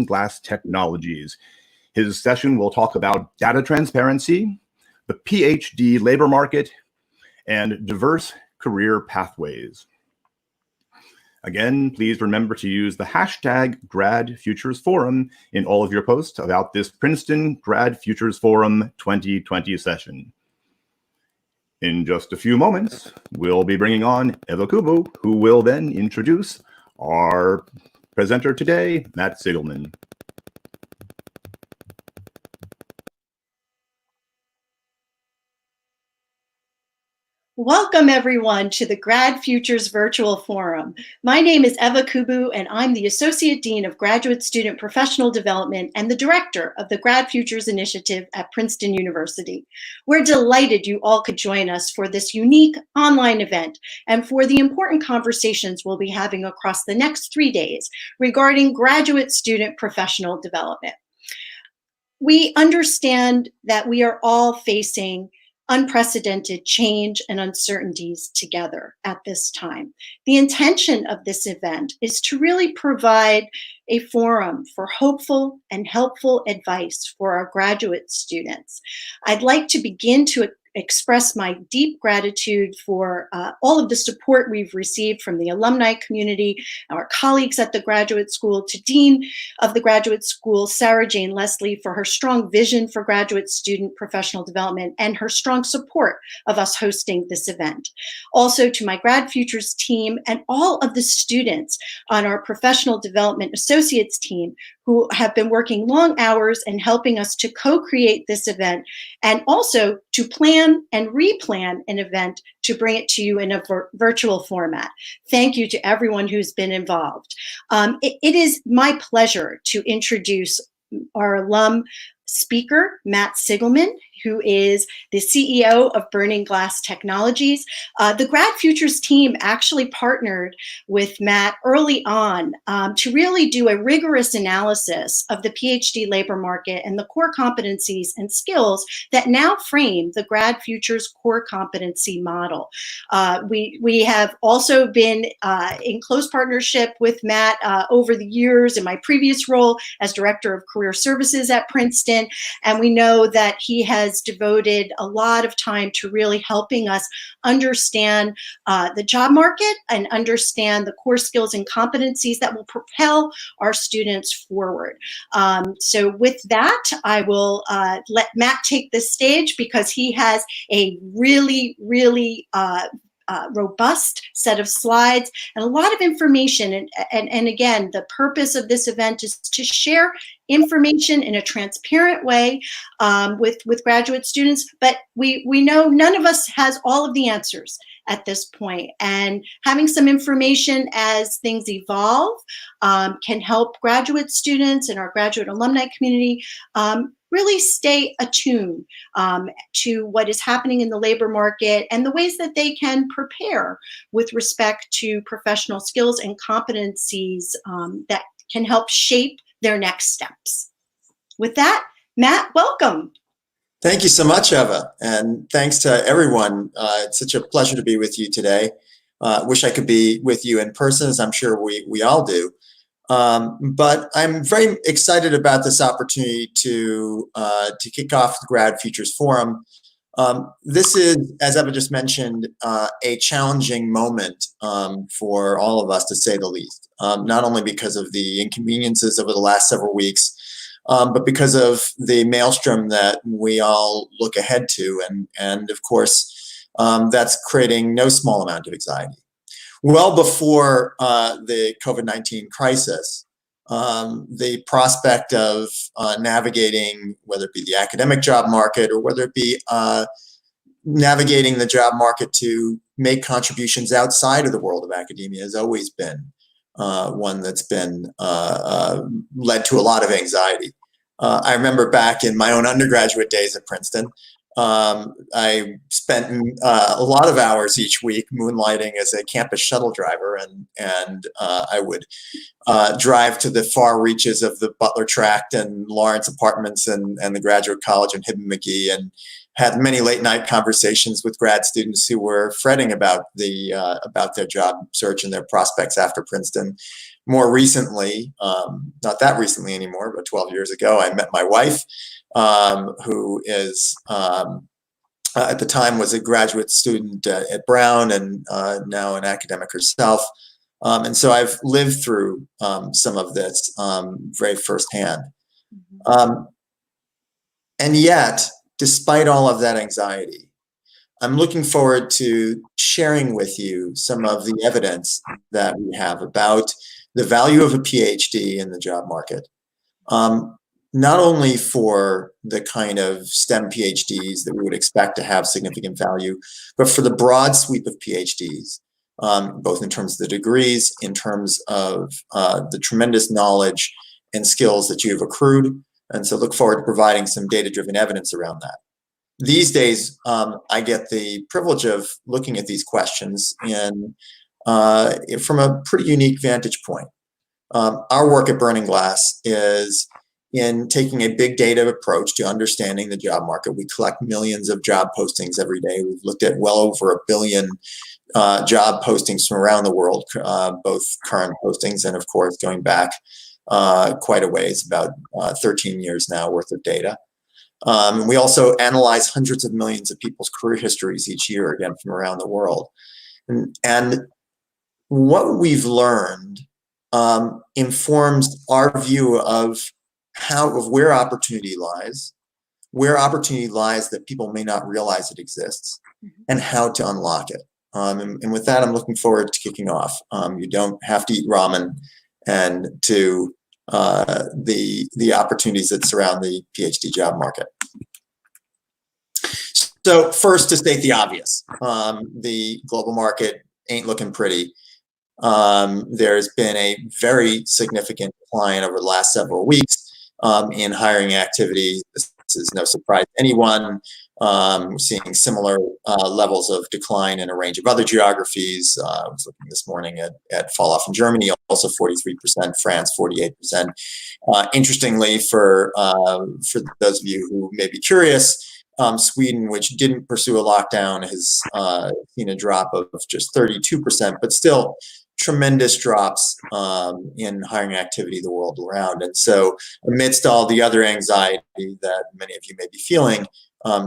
Glass Technologies. His session will talk about data transparency, the Ph.D. labor market, and diverse career pathways. Again, please remember to use the hashtag GradFuturesForum in all of your posts about this Princeton Grad Futures Forum 2020 session. In just a few moments, we'll be bringing on Eva Kubu, who will then introduce our presenter today, Matt Sigelman. Welcome, everyone, to the Grad Futures Virtual Forum. My name is Eva Kubu, and I'm the Associate Dean of Graduate Student Professional Development and the Director of the Grad Futures Initiative at Princeton University. We're delighted you all could join us for this unique online event and for the important conversations we'll be having across the next 3 days regarding graduate student professional development. We understand that we are all facing unprecedented change and uncertainties together at this time. The intention of this event is to really provide a forum for hopeful and helpful advice for our graduate students. I'd like to begin to express my deep gratitude for all of the support we've received from the alumni community, our colleagues at the graduate school, to Dean of the graduate school, Sarah Jane Leslie, for her strong vision for graduate student professional development and her strong support of us hosting this event. Also to my Grad Futures team and all of the students on our professional development associates team who have been working long hours and helping us to co-create this event, and also to plan and replan an event to bring it to you in a virtual format. Thank you to everyone who's been involved. It is my pleasure to introduce our alum speaker, Matt Sigelman, who is the CEO of Burning Glass Technologies. The Grad Futures team actually partnered with Matt early on to really do a rigorous analysis of the PhD labor market and the core competencies and skills that now frame the Grad Futures core competency model. We have also been in close partnership with Matt over the years in my previous role as Director of Career Services at Princeton, and we know that he has devoted a lot of time to really helping us understand the job market and understand the core skills and competencies that will propel our students forward. So with that, I will let Matt take the stage because he has a really robust set of slides and a lot of information. And again, the purpose of this event is to share information in a transparent way with graduate students, but we know none of us has all of the answers at this point. And having some information as things evolve can help graduate students and our graduate alumni community really stay attuned to what is happening in the labor market and the ways that they can prepare with respect to professional skills and competencies that can help shape their next steps. With that, Matt, welcome. Thank you so much, Eva, and thanks to everyone. It's such a pleasure to be with you today. Wish I could be with you in person, as I'm sure we all do. But I'm very excited about this opportunity to kick off the Grad Futures Forum. This is, as Eva just mentioned, a challenging moment for all of us, to say the least. Not only because of the inconveniences over the last several weeks, but because of the maelstrom that we all look ahead to, and of course, that's creating no small amount of anxiety. Well before the COVID-19 crisis, the prospect of navigating, whether it be the academic job market or whether it be navigating the job market to make contributions outside of the world of academia, has always been one that's been led to a lot of anxiety. I remember back in my own undergraduate days at Princeton, I spent a lot of hours each week moonlighting as a campus shuttle driver, and I would drive to the far reaches of the Butler Tract and Lawrence Apartments and the Graduate College and Hibbing McGee, and had many late night conversations with grad students who were fretting about their job search and their prospects after Princeton. More recently, not that recently anymore, but 12 years ago, I met my wife, who is at the time was a graduate student at Brown and now an academic herself. And so I've lived through some of this very firsthand. And yet, despite all of that anxiety, I'm looking forward to sharing with you some of the evidence that we have about the value of a PhD in the job market. Not only for the kind of STEM PhDs that we would expect to have significant value, but for the broad sweep of PhDs, both in terms of the degrees, in terms of the tremendous knowledge and skills that you've accrued. And so look forward to providing some data-driven evidence around that. These days, I get the privilege of looking at these questions from a pretty unique vantage point. Our work at Burning Glass is in taking a big data approach to understanding the job market. We collect millions of job postings every day. We've looked at well over 1 billion job postings from around the world, both current postings and, of course, going back quite a ways, about 13 years now worth of data. We also analyze hundreds of millions of people's career histories each year, again, from around the world. And what we've learned informs our view of where opportunity lies that people may not realize it exists, and how to unlock it. And with that, I'm looking forward to kicking off. You don't have to eat ramen and to the opportunities that surround the PhD job market. So first, to state the obvious, the global market ain't looking pretty. There's been a very significant decline over the last several weeks in hiring activity. This is no surprise to anyone. We're seeing similar levels of decline in a range of other geographies. I was looking this morning at fall off in Germany, also 43%, France 48%. Interestingly, for those of you who may be curious, Sweden, which didn't pursue a lockdown, has seen a drop of just 32%, but still tremendous drops in hiring activity the world around. And so amidst all the other anxiety that many of you may be feeling,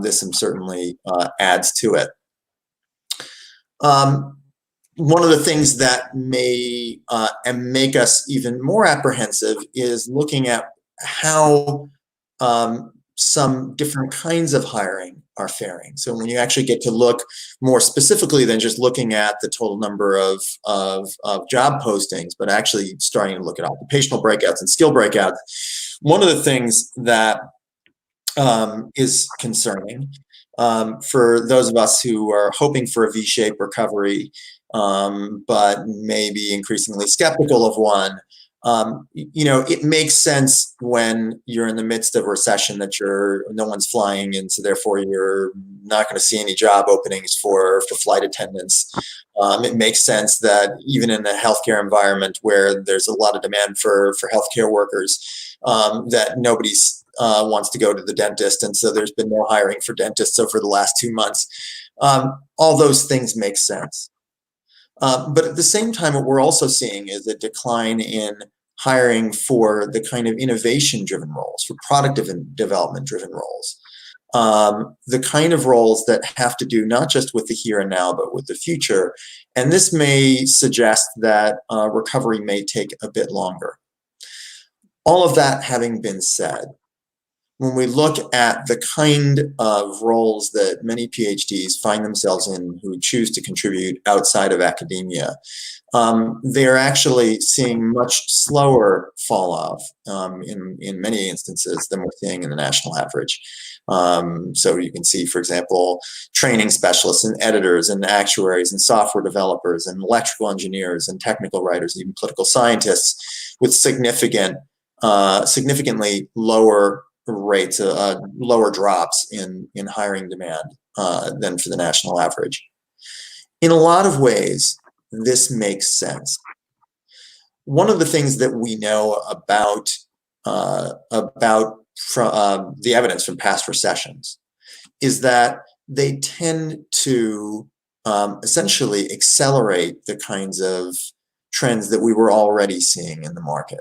this certainly adds to it. One of the things that may make us even more apprehensive is looking at how some different kinds of hiring are faring. So when you actually get to look more specifically than just looking at the total number of job postings, but actually starting to look at occupational breakouts and skill breakouts, one of the things that is concerning for those of us who are hoping for a V-shaped recovery, but maybe increasingly skeptical of one. It makes sense when you're in the midst of a recession that no one's flying, and so therefore you're not going to see any job openings for flight attendants. It makes sense that even in a healthcare environment where there's a lot of demand for healthcare workers, that nobody wants to go to the dentist, and so there's been no hiring for dentists over the last 2 months. All those things make sense. But at the same time, what we're also seeing is a decline in hiring for the kind of innovation-driven roles, for product development-driven roles. The kind of roles that have to do not just with the here and now, but with the future. And this may suggest that recovery may take a bit longer. All of that having been said, when we look at the kind of roles that many PhDs find themselves in who choose to contribute outside of academia, they're actually seeing much slower fall off in many instances than we're seeing in the national average. So you can see, for example, training specialists and editors and actuaries and software developers and electrical engineers and technical writers, even political scientists, with significantly lower rates, lower drops in hiring demand than for the national average. In a lot of ways, this makes sense. One of the things that we know about the evidence from past recessions is that they tend to essentially accelerate the kinds of trends that we were already seeing in the market.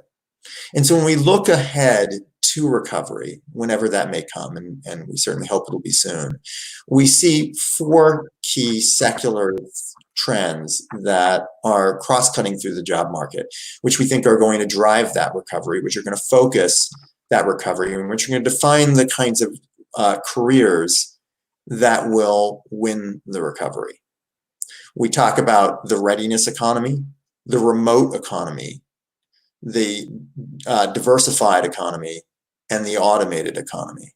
And so when we look ahead to recovery, whenever that may come, and we certainly hope it'll be soon, we see 4 key secular trends that are cross-cutting through the job market, which we think are going to drive that recovery, which are going to focus that recovery, and which are going to define the kinds of careers that will win the recovery. We talk about the readiness economy, the remote economy, the diversified economy, and the automated economy.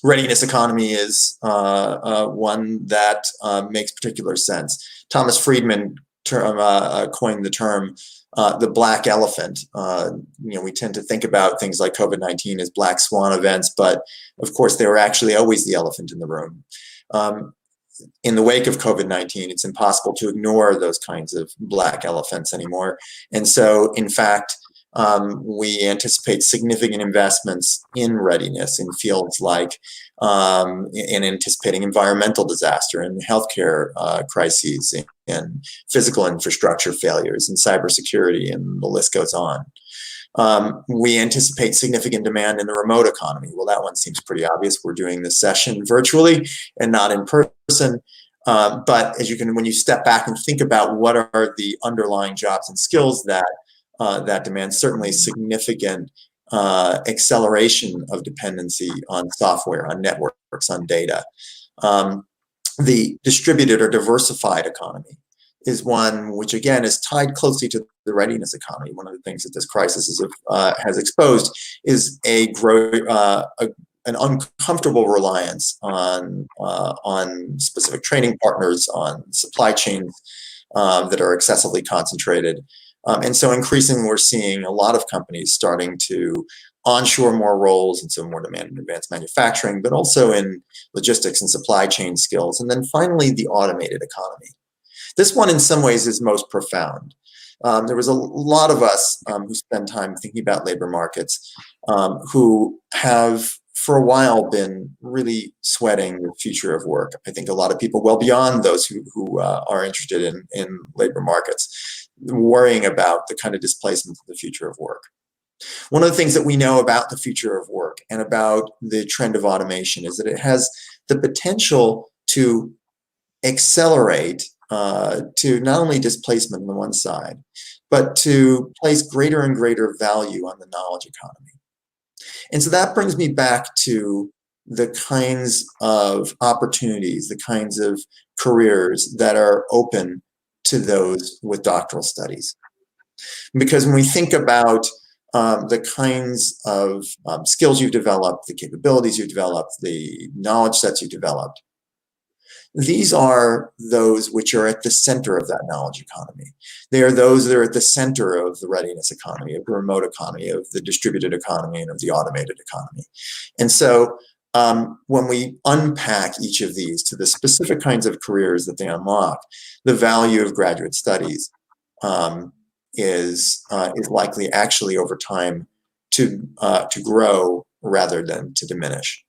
Readiness economy is one that makes particular sense. Thomas Friedman coined the term the black elephant. We tend to think about things like COVID-19 as black swan events, but of course they were actually always the elephant in the room. In the wake of COVID-19, it's impossible to ignore those kinds of black elephants anymore. And so, in fact, we anticipate significant investments in readiness in fields like in anticipating environmental disaster and healthcare crises and physical infrastructure failures and cybersecurity, and the list goes on. We anticipate significant demand in the remote economy. Well, that one seems pretty obvious. We're doing this session virtually and not in person. But as when you step back and think about what are the underlying jobs and skills that demand, certainly significant acceleration of dependency on software, on networks, on data. The distributed or diversified economy is one which, again, is tied closely to the readiness economy. One of the things that this crisis has exposed is an uncomfortable reliance on specific trading partners, on supply chains that are excessively concentrated. And so increasingly, we're seeing a lot of companies starting to onshore more roles, and so more demand in advanced manufacturing, but also in logistics and supply chain skills. And then finally, the automated economy. This one, in some ways, is most profound. There was a lot of us who spend time thinking about labor markets who have, for a while, been really sweating the future of work. I think a lot of people, well beyond those who are interested in labor markets, worrying about the kind of displacement of the future of work. One of the things that we know about the future of work and about the trend of automation is that it has the potential to accelerate to not only displacement on the one side, but to place greater and greater value on the knowledge economy. And so that brings me back to the kinds of opportunities, the kinds of careers that are open to those with doctoral studies. Because when we think about the kinds of skills you've developed, the capabilities you've developed, the knowledge sets you've developed, these are those which are at the center of that knowledge economy. They are those that are at the center of the readiness economy, of the remote economy, of the distributed economy, and of the automated economy. And so when we unpack each of these to the specific kinds of careers that they unlock, the value of graduate studies is likely actually over time to grow rather than to diminish.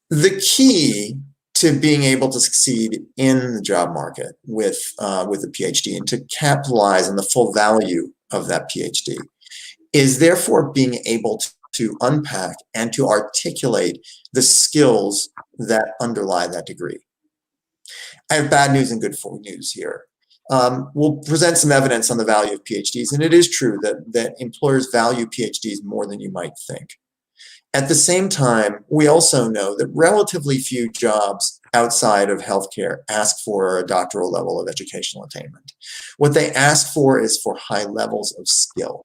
The key to being able to succeed in the job market with a PhD and to capitalize on the full value of that PhD is therefore being able to unpack and to articulate the skills that underlie that degree. I have bad news and good news here. We'll present some evidence on the value of PhDs, and it is true that employers value PhDs more than you might think. At the same time, we also know that relatively few jobs outside of healthcare ask for a doctoral level of educational attainment. What they ask for is for high levels of skill.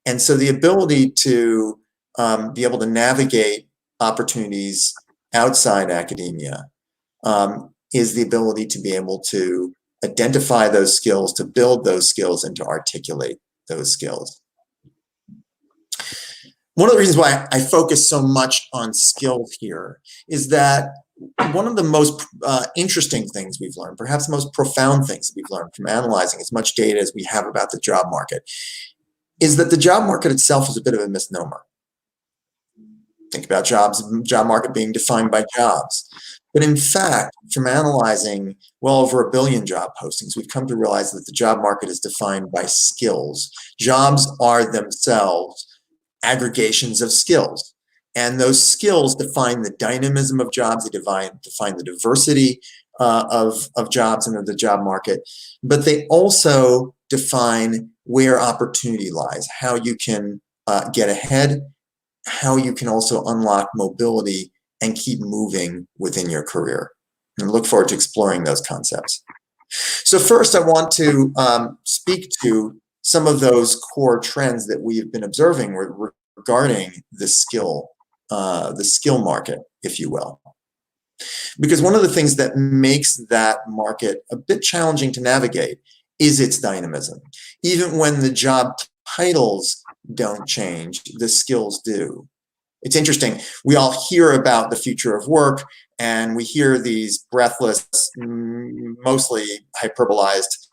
And so the ability to be able to navigate opportunities outside academia is the ability to be able to identify those skills, to build those skills, and to articulate those skills. One of the reasons why I focus so much on skills here is that one of the most interesting things we've learned, perhaps the most profound things that we've learned from analyzing as much data as we have about the job market, is that the job market itself is a bit of a misnomer. Think about job market being defined by jobs. But in fact, from analyzing well over 1 billion job postings, we've come to realize that the job market is defined by skills. Jobs are themselves aggregations of skills. And those skills define the dynamism of jobs, they define the diversity of jobs and of the job market, but they also define where opportunity lies, how you can get ahead, how you can also unlock mobility and keep moving within your career. And I look forward to exploring those concepts. So first, I want to speak to some of those core trends that we have been observing regarding the skill market, if you will. Because one of the things that makes that market a bit challenging to navigate is its dynamism. Even when the job titles don't change, the skills do. It's interesting. We all hear about the future of work, and we hear these breathless, mostly hyperbolized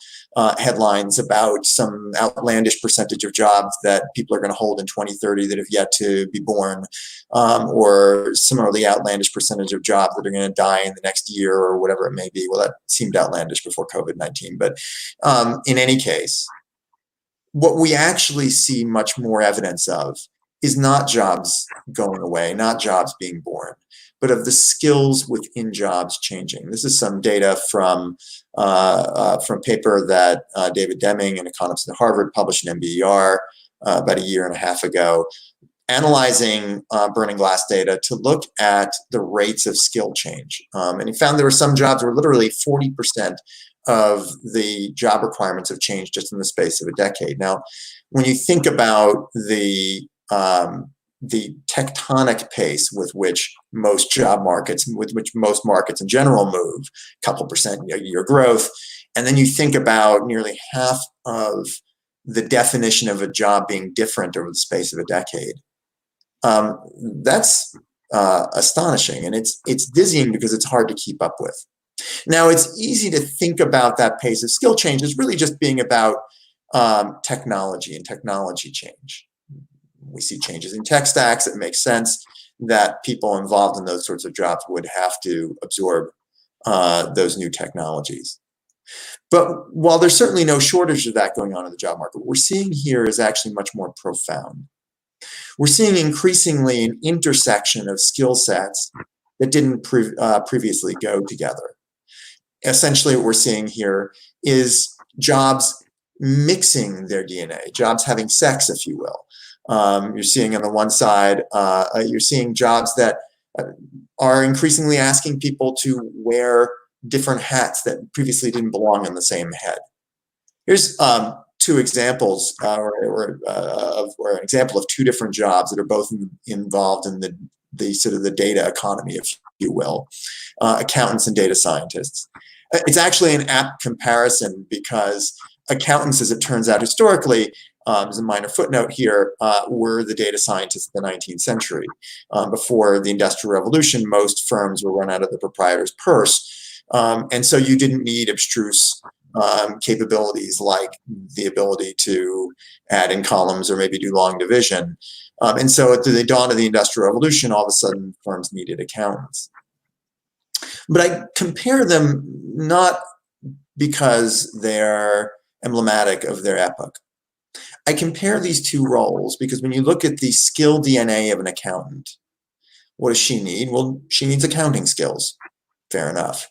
headlines about some outlandish percentage of jobs that people are going to hold in 2030 that have yet to be born, or similarly outlandish percentage of jobs that are going to die in the next year or whatever it may be. Well, that seemed outlandish before COVID-19, but in any case, what we actually see much more evidence of is not jobs going away, not jobs being born, but of the skills within jobs changing. This is some data from a paper that David Deming, an economist at Harvard, published in MBER about 1.5 years ago, analyzing burning glass data to look at the rates of skill change. And he found there were some jobs where literally 40% of the job requirements have changed just in the space of a decade. Now, when you think about the tectonic pace with which most job markets, with which most markets in general move, a couple percent year growth, and then you think about nearly half of the definition of a job being different over the space of a decade, that's astonishing, and it's dizzying because it's hard to keep up with. Now, it's easy to think about that pace of skill change as really just being about technology and technology change. We see changes in tech stacks. It makes sense that people involved in those sorts of jobs would have to absorb those new technologies. But while there's certainly no shortage of that going on in the job market, what we're seeing here is actually much more profound. We're seeing increasingly an intersection of skill sets that didn't previously go together. Essentially, what we're seeing here is jobs mixing their DNA, jobs having sex, if you will. You're seeing on the one side, you're seeing jobs that are increasingly asking people to wear different hats that previously didn't belong on the same head. Here's two examples, or an example of two different jobs that are both involved in the sort of the data economy, if you will, accountants and data scientists. It's actually an apt comparison because accountants, as it turns out historically, as a minor footnote here, were the data scientists of the 19th century. Before the Industrial Revolution, most firms were run out of the proprietor's purse. And so you didn't need abstruse capabilities like the ability to add in columns or maybe do long division. And so at the dawn of the Industrial Revolution, all of a sudden firms needed accountants. But I compare them not because they're emblematic of their epoch. I compare these two roles because when you look at the skill DNA of an accountant, what does she need? Well, she needs accounting skills. Fair enough.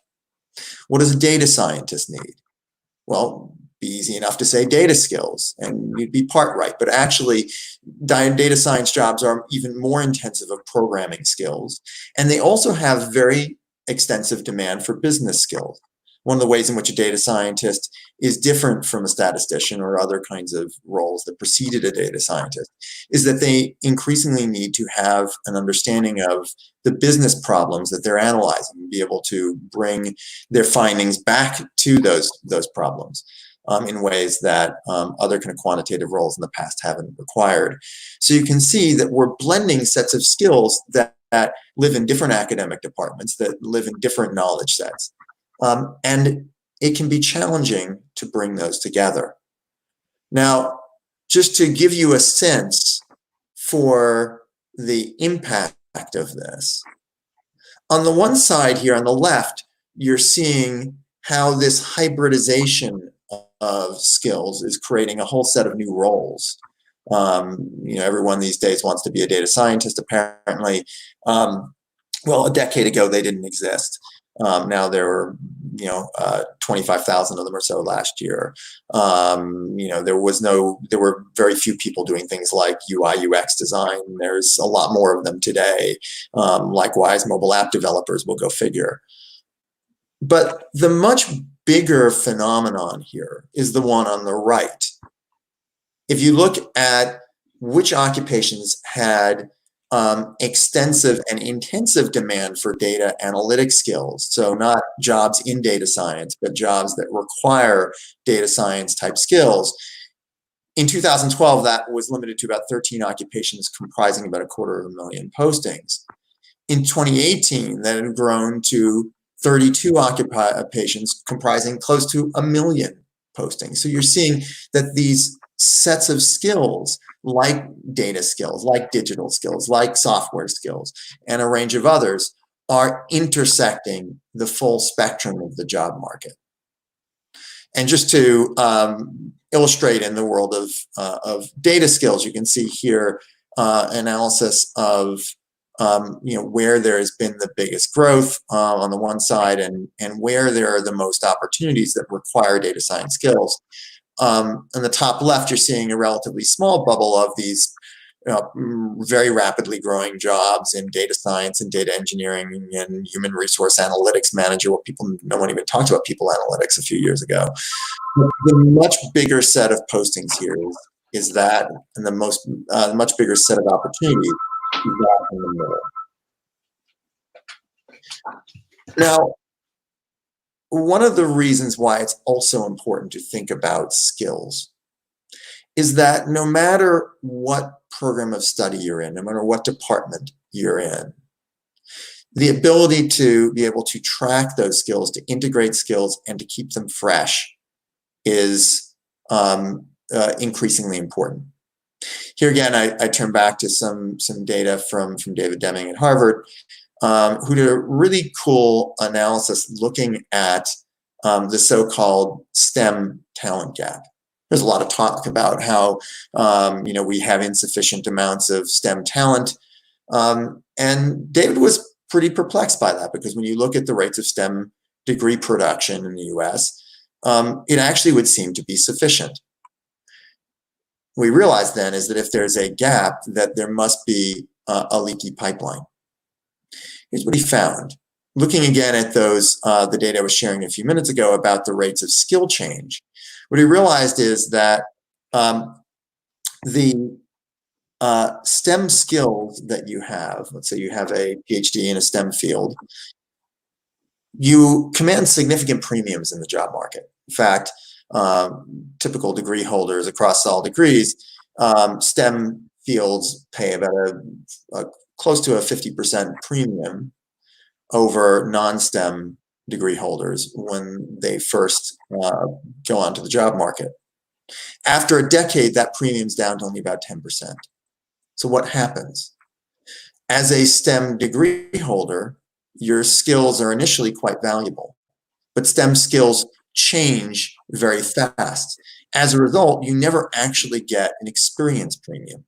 What does a data scientist need? Well, be easy enough to say data skills, and you'd be part right. But actually, data science jobs are even more intensive of programming skills, and they also have very extensive demand for business skills. One of the ways in which a data scientist is different from a statistician or other kinds of roles that preceded a data scientist is that they increasingly need to have an understanding of the business problems that they're analyzing and be able to bring their findings back to those problems in ways that other kind of quantitative roles in the past haven't required. So you can see that we're blending sets of skills that live in different academic departments, that live in different knowledge sets. And it can be challenging to bring those together. Now, just to give you a sense for the impact of this, On the one side here, on the left, you're seeing how this hybridization of skills is creating a whole set of new roles. Everyone these days wants to be a data scientist, apparently. Well, a decade ago, they didn't exist. Now there were, 25,000 of them or so last year. There were very few people doing things like UI, UX design. There's a lot more of them today. Likewise, mobile app developers will go figure. But the much bigger phenomenon here is the one on the right. If you look at which occupations had extensive and intensive demand for data analytic skills, so not jobs in data science, but jobs that require data science type skills. In 2012, that was limited to about 13 occupations comprising about 250,000 postings. In 2018, that had grown to 32 occupations comprising close to 1 million postings. So you're seeing that these sets of skills, like data skills, like digital skills, like software skills, and a range of others, are intersecting the full spectrum of the job market. And just to illustrate in the world of data skills, you can see here analysis of where there has been the biggest growth on the one side, and where there are the most opportunities that require data science skills. On the top left, you're seeing a relatively small bubble of these very rapidly growing jobs in data science and data engineering and human resource analytics manager. No one even talked about people analytics a few years ago. The much bigger set of postings here is that, and the much bigger set of opportunities is that in the middle. Now, one of the reasons why it's also important to think about skills is that no matter what program of study you're in, no matter what department you're in, the ability to be able to track those skills, to integrate skills, and to keep them fresh is increasingly important. Here again, I turn back to some data from David Deming at Harvard, who did a really cool analysis looking at the so-called STEM talent gap. There's a lot of talk about how we have insufficient amounts of STEM talent, and David was pretty perplexed by that, because when you look at the rates of STEM degree production in the U.S., it actually would seem to be sufficient. What we realized then is that if there's a gap, that there must be a leaky pipeline. Here's what he found. Looking again at those, the data I was sharing a few minutes ago about the rates of skill change, what he realized is that the STEM skills that you have, let's say you have a Ph.D. in a STEM field, you command significant premiums in the job market. In fact, typical degree holders across all degrees, STEM fields pay about close to a 50% premium over non-STEM degree holders when they first go onto the job market. After a decade, that premium's down to only about 10%. So what happens? As a STEM degree holder, your skills are initially quite valuable, but STEM skills change very fast. As a result, you never actually get an experience premium.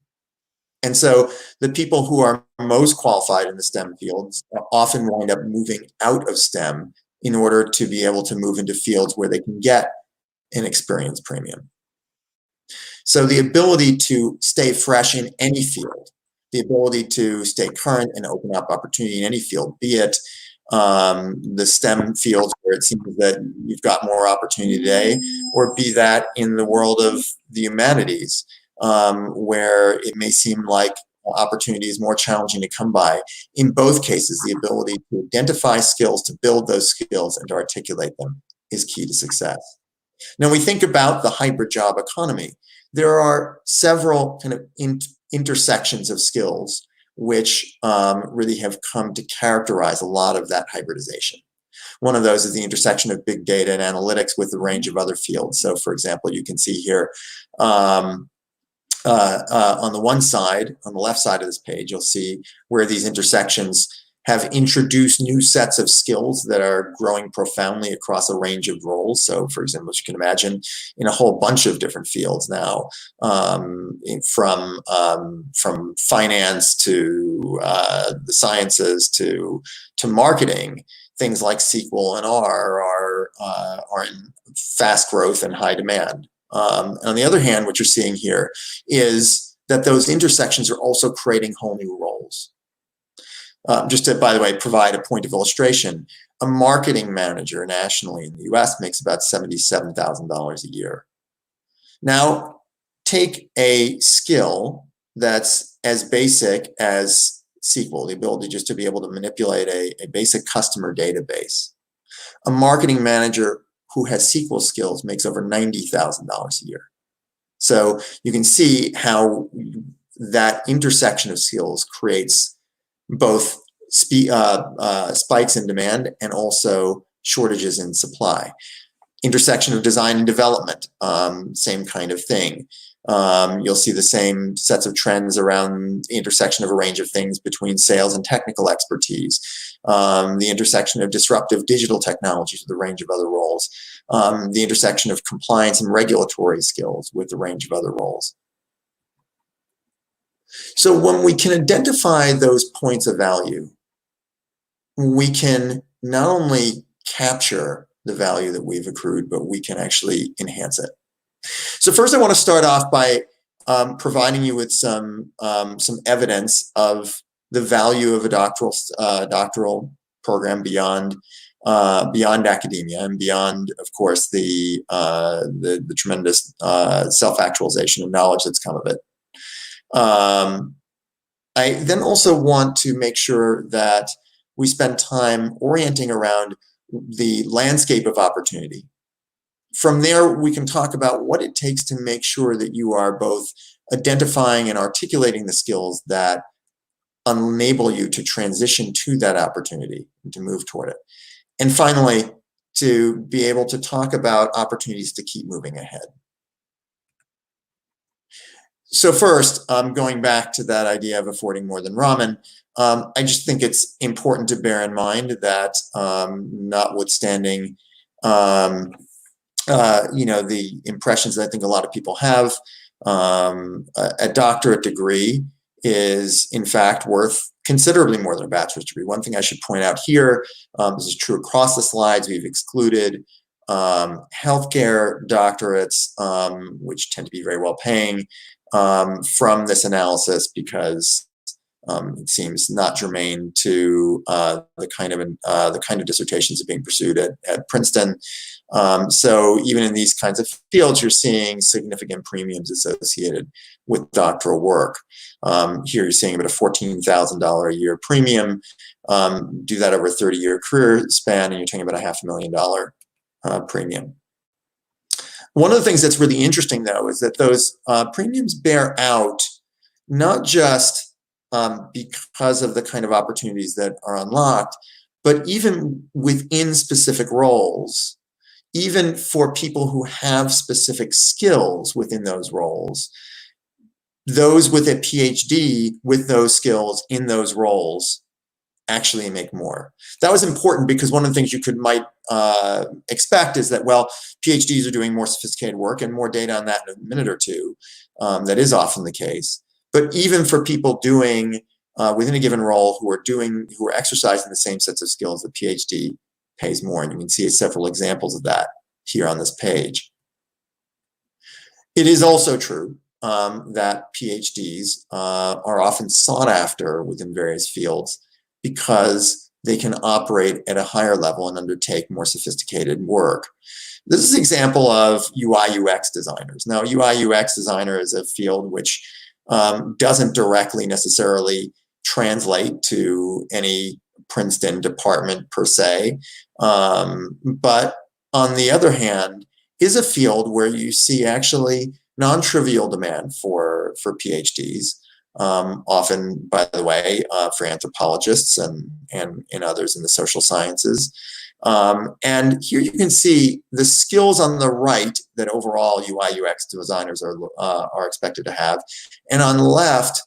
And so the people who are most qualified in the STEM fields often wind up moving out of STEM in order to be able to move into fields where they can get an experience premium. So the ability to stay fresh in any field, the ability to stay current and open up opportunity in any field, be it the STEM fields where it seems that you've got more opportunity today, or be that in the world of the humanities, where it may seem like opportunity is more challenging to come by. In both cases, the ability to identify skills, to build those skills, and to articulate them is key to success. Now, when we think about the hybrid job economy, there are several kind of intersections of skills which really have come to characterize a lot of that hybridization. One of those is the intersection of big data and analytics with a range of other fields. So, for example, you can see here on the one side, on the left side of this page, you'll see where these intersections have introduced new sets of skills that are growing profoundly across a range of roles. So, for example, as you can imagine, in a whole bunch of different fields now, from finance to the sciences to marketing, things like SQL and R are in fast growth and high demand. On the other hand, what you're seeing here is that those intersections are also creating whole new roles. Just to, by the way, provide a point of illustration, a marketing manager nationally in the US makes about $77,000 a year. Now, take a skill that's as basic as SQL, the ability just to be able to manipulate a basic customer database. A marketing manager who has SQL skills makes over $90,000 a year. So you can see how that intersection of skills creates both spikes in demand and also shortages in supply. Intersection of design and development, same kind of thing. You'll see the same sets of trends around the intersection of a range of things between sales and technical expertise. The intersection of disruptive digital technologies with a range of other roles. The intersection of compliance and regulatory skills with a range of other roles. So when we can identify those points of value, we can not only capture the value that we've accrued, but we can actually enhance it. So first I want to start off by providing you with some evidence of the value of a doctoral program beyond academia and beyond, of course, the tremendous self-actualization and knowledge that's come of it. I then also want to make sure that we spend time orienting around the landscape of opportunity. From there, we can talk about what it takes to make sure that you are both identifying and articulating the skills that enable you to transition to that opportunity and to move toward it. And finally, to be able to talk about opportunities to keep moving ahead. So first, going back to that idea of affording more than ramen, I just think it's important to bear in mind that notwithstanding the impressions that I think a lot of people have, a doctorate degree is in fact worth considerably more than a bachelor's degree. One thing I should point out here, this is true across the slides, we've excluded healthcare doctorates, which tend to be very well paying, from this analysis because it seems not germane to the kind of dissertations that are being pursued at Princeton. So even in these kinds of fields, you're seeing significant premiums associated with doctoral work. Here you're seeing about a $14,000 a year premium. Do that over a 30-year career span, and you're taking about a $500,000 premium. One of the things that's really interesting, though, is that those premiums bear out not just because of the kind of opportunities that are unlocked, but even within specific roles, even for people who have specific skills within those roles, those with a PhD with those skills in those roles actually make more. That was important because one of the things you might expect is that, well, PhDs are doing more sophisticated work, and more data on that in a minute or two. That is often the case. But even for people doing within a given role who are exercising the same sets of skills, the PhD pays more, and you can see several examples of that here on this page. It is also true that PhDs are often sought after within various fields because they can operate at a higher level and undertake more sophisticated work. This is an example of UI UX designers. Now, UI UX designer is a field which doesn't directly necessarily translate to any Princeton department per se, but on the other hand, is a field where you see actually non-trivial demand for PhDs, often, by the way, for anthropologists and others in the social sciences. And here you can see the skills on the right that overall UI UX designers are expected to have, and on the left,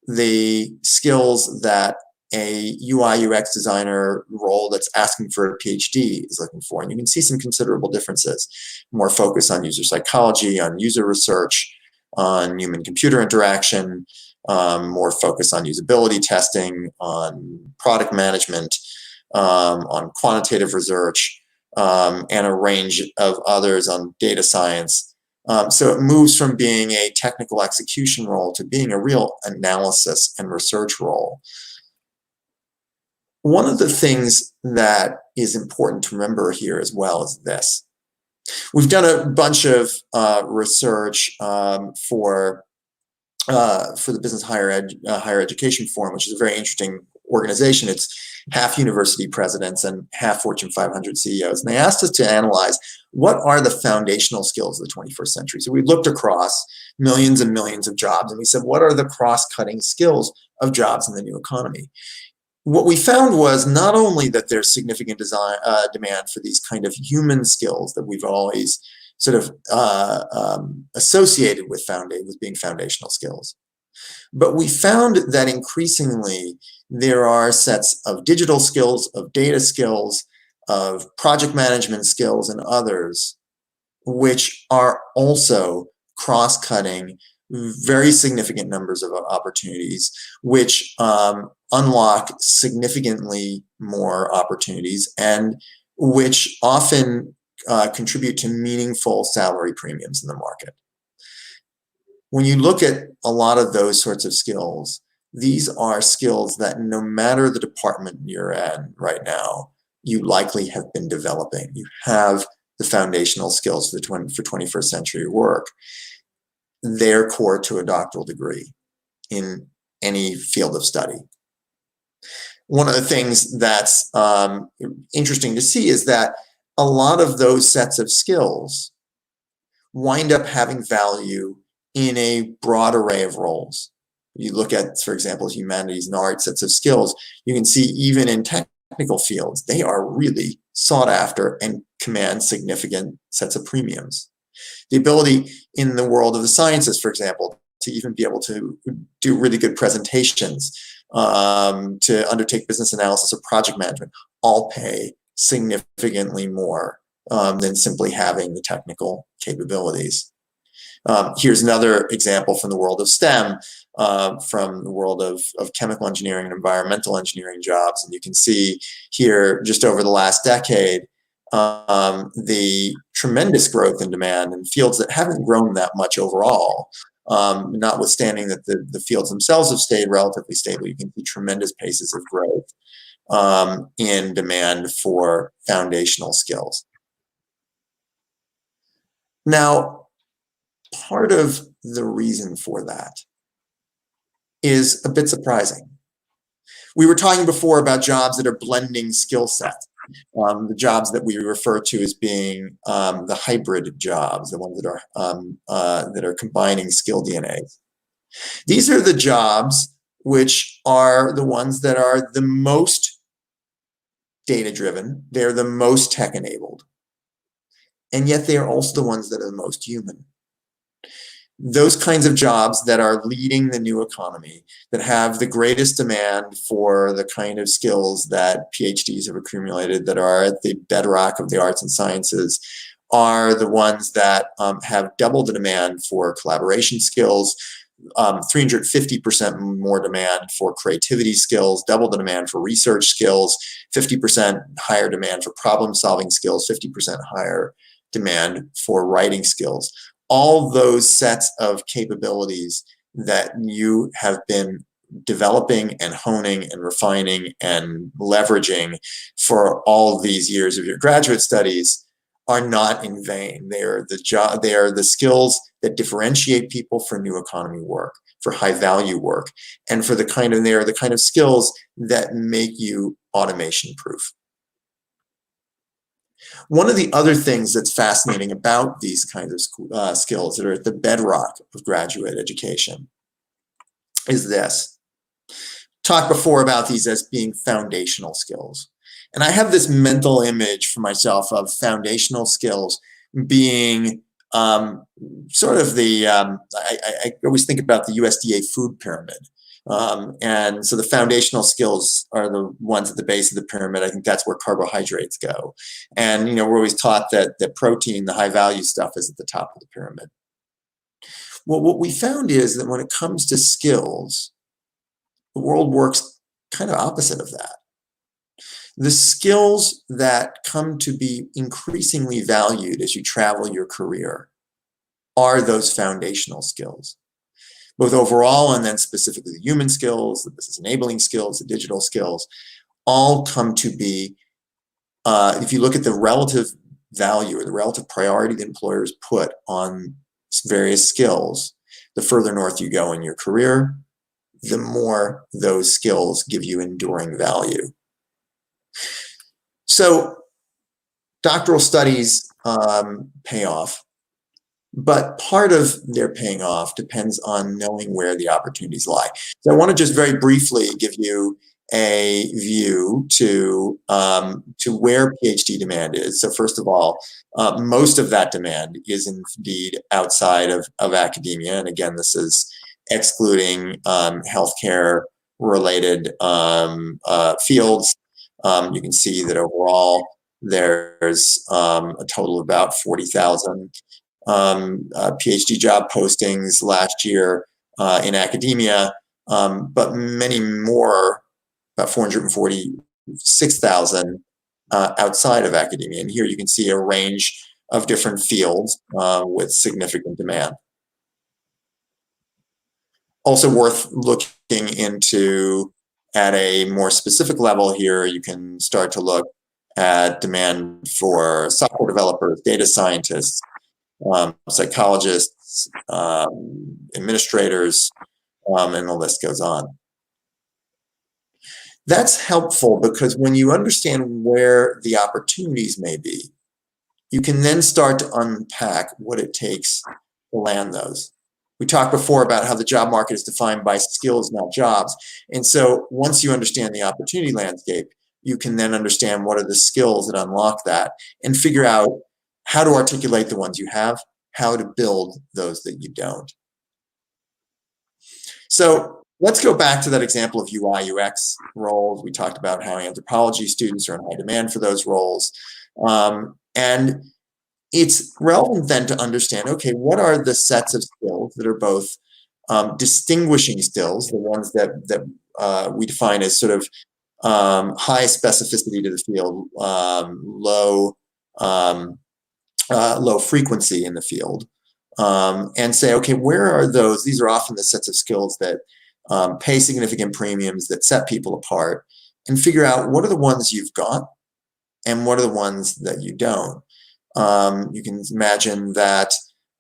the skills that a UI UX designer role that's asking for a PhD is looking for. And you can see some considerable differences. More focus on user psychology, on user research, on human-computer interaction, more focus on usability testing, on product management, on quantitative research, and a range of others on data science. So it moves from being a technical execution role to being a real analysis and research role. One of the things that is important to remember here as well is this. We've done a bunch of research for the Business Higher Education Forum, which is a very interesting organization. It's half university presidents and half Fortune 500 CEOs. And they asked us to analyze what are the foundational skills of the 21st century. So we looked across millions and millions of jobs, and we said, what are the cross-cutting skills of jobs in the new economy? What we found was not only that there's significant demand for these kind of human skills that we've always sort of associated with being foundational skills, but we found that increasingly there are sets of digital skills, of data skills, of project management skills, and others, which are also cross-cutting very significant numbers of opportunities, which unlock significantly more opportunities and which often contribute to meaningful salary premiums in the market. When you look at a lot of those sorts of skills, these are skills that no matter the department you're in right now, you likely have been developing. You have the foundational skills for 21st century work. They're core to a doctoral degree in any field of study. One of the things that's interesting to see is that a lot of those sets of skills wind up having value in a broad array of roles. You look at, for example, humanities and art sets of skills, you can see even in technical fields, they are really sought after and command significant sets of premiums. The ability in the world of the sciences, for example, to even be able to do really good presentations, to undertake business analysis or project management, all pay significantly more than simply having the technical capabilities. Here's another example from the world of STEM, from the world of chemical engineering and environmental engineering jobs. And you can see here, just over the last decade, the tremendous growth in demand in fields that haven't grown that much overall, notwithstanding that the fields themselves have stayed relatively stable. You can see tremendous paces of growth in demand for foundational skills. Now, part of the reason for that is a bit surprising. We were talking before about jobs that are blending skill sets. The jobs that we refer to as being the hybrid jobs, the ones that are combining skill DNAs. These are the jobs which are the ones that are the most data-driven. They're the most tech-enabled. And yet they are also the ones that are the most human. Those kinds of jobs that are leading the new economy, that have the greatest demand for the kind of skills that PhDs have accumulated, that are at the bedrock of the arts and sciences, are the ones that have double the demand for collaboration skills, 350% more demand for creativity skills, double the demand for research skills, 50% higher demand for problem-solving skills, 50% higher demand for writing skills. All those sets of capabilities that you have been developing and honing and refining and leveraging for all of these years of your graduate studies are not in vain. They are the skills that differentiate people for new economy work, for high value work, and they are the kind of skills that make you automation proof. One of the other things that's fascinating about these kinds of skills that are at the bedrock of graduate education is this. Talked before about these as being foundational skills. And I have this mental image for myself of foundational skills being sort of I always think about the USDA food pyramid, And so the foundational skills are the ones at the base of the pyramid. I think that's where carbohydrates go. And, we're always taught that protein, the high value stuff, is at the top of the pyramid. Well, what we found is that when it comes to skills, the world works kind of opposite of that. The skills that come to be increasingly valued as you travel your career are those foundational skills, both overall and then specifically the human skills, the business enabling skills, the digital skills, all come to be, if you look at the relative value or the relative priority that employers put on various skills, the further north you go in your career, the more those skills give you enduring value. So doctoral studies pay off, but part of their paying off depends on knowing where the opportunities lie. So I want to just very briefly give you a view to where PhD demand is. So first of all, most of that demand is indeed outside of academia. And again, this is excluding healthcare related fields. You can see that overall there's a total of about 40,000 PhD job postings last year in academia, but many more, about 446,000 outside of academia. And here you can see a range of different fields with significant demand. Also worth looking into at a more specific level here, you can start to look at demand for software developers, data scientists, psychologists, administrators, and the list goes on. That's helpful because when you understand where the opportunities may be, you can then start to unpack what it takes to land those. We talked before about how the job market is defined by skills, not jobs. And so once you understand the opportunity landscape, you can then understand what are the skills that unlock that and figure out how to articulate the ones you have, how to build those that you don't. So let's go back to that example of UI, UX roles. We talked about how anthropology students are in high demand for those roles. And it's relevant then to understand, okay, what are the sets of skills that are both distinguishing skills, the ones that we define as sort of high specificity to the field, low frequency in the field, and say, okay, where are those? These are often the sets of skills that pay significant premiums, that set people apart, and figure out what are the ones you've got and what are the ones that you don't. You can imagine that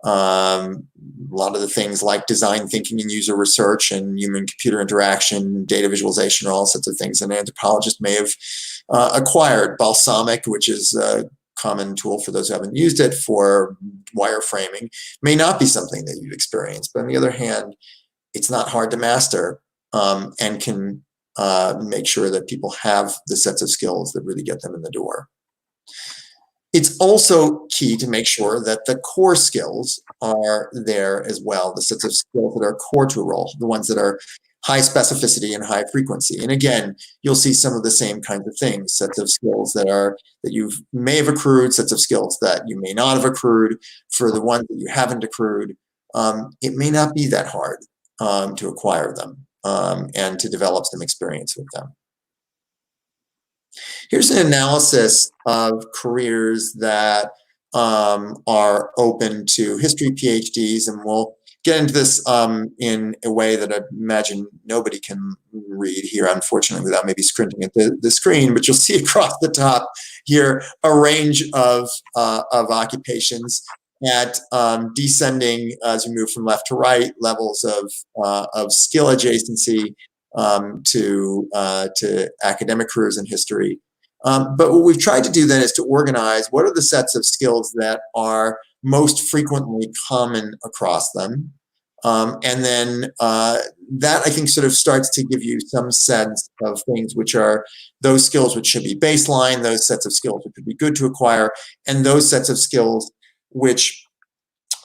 a lot of the things like design thinking and user research and human-computer interaction, data visualization, all sorts of things an anthropologist may have acquired. Balsamic, which is a common tool for those who haven't used it for wireframing, may not be something that you've experienced. But on the other hand, it's not hard to master and can make sure that people have the sets of skills that really get them in the door. It's also key to make sure that the core skills are there as well, the sets of skills that are core to a role, the ones that are high specificity and high frequency. And again, you'll see some of the same kinds of things, sets of skills that you may have accrued, sets of skills that you may not have accrued. For the ones that you haven't accrued, it may not be that hard to acquire them and to develop some experience with them. Here's an analysis of careers that are open to history PhDs, and we'll get into this in a way that I imagine nobody can read here, unfortunately, without maybe squinting at the screen, but you'll see across the top here a range of occupations at descending, as we move from left to right, levels of skill adjacency to academic careers in history. But what we've tried to do then is to organize what are the sets of skills that are most frequently common across them. And then that, I think, sort of starts to give you some sense of things which are those skills which should be baseline, those sets of skills which would be good to acquire, and those sets of skills which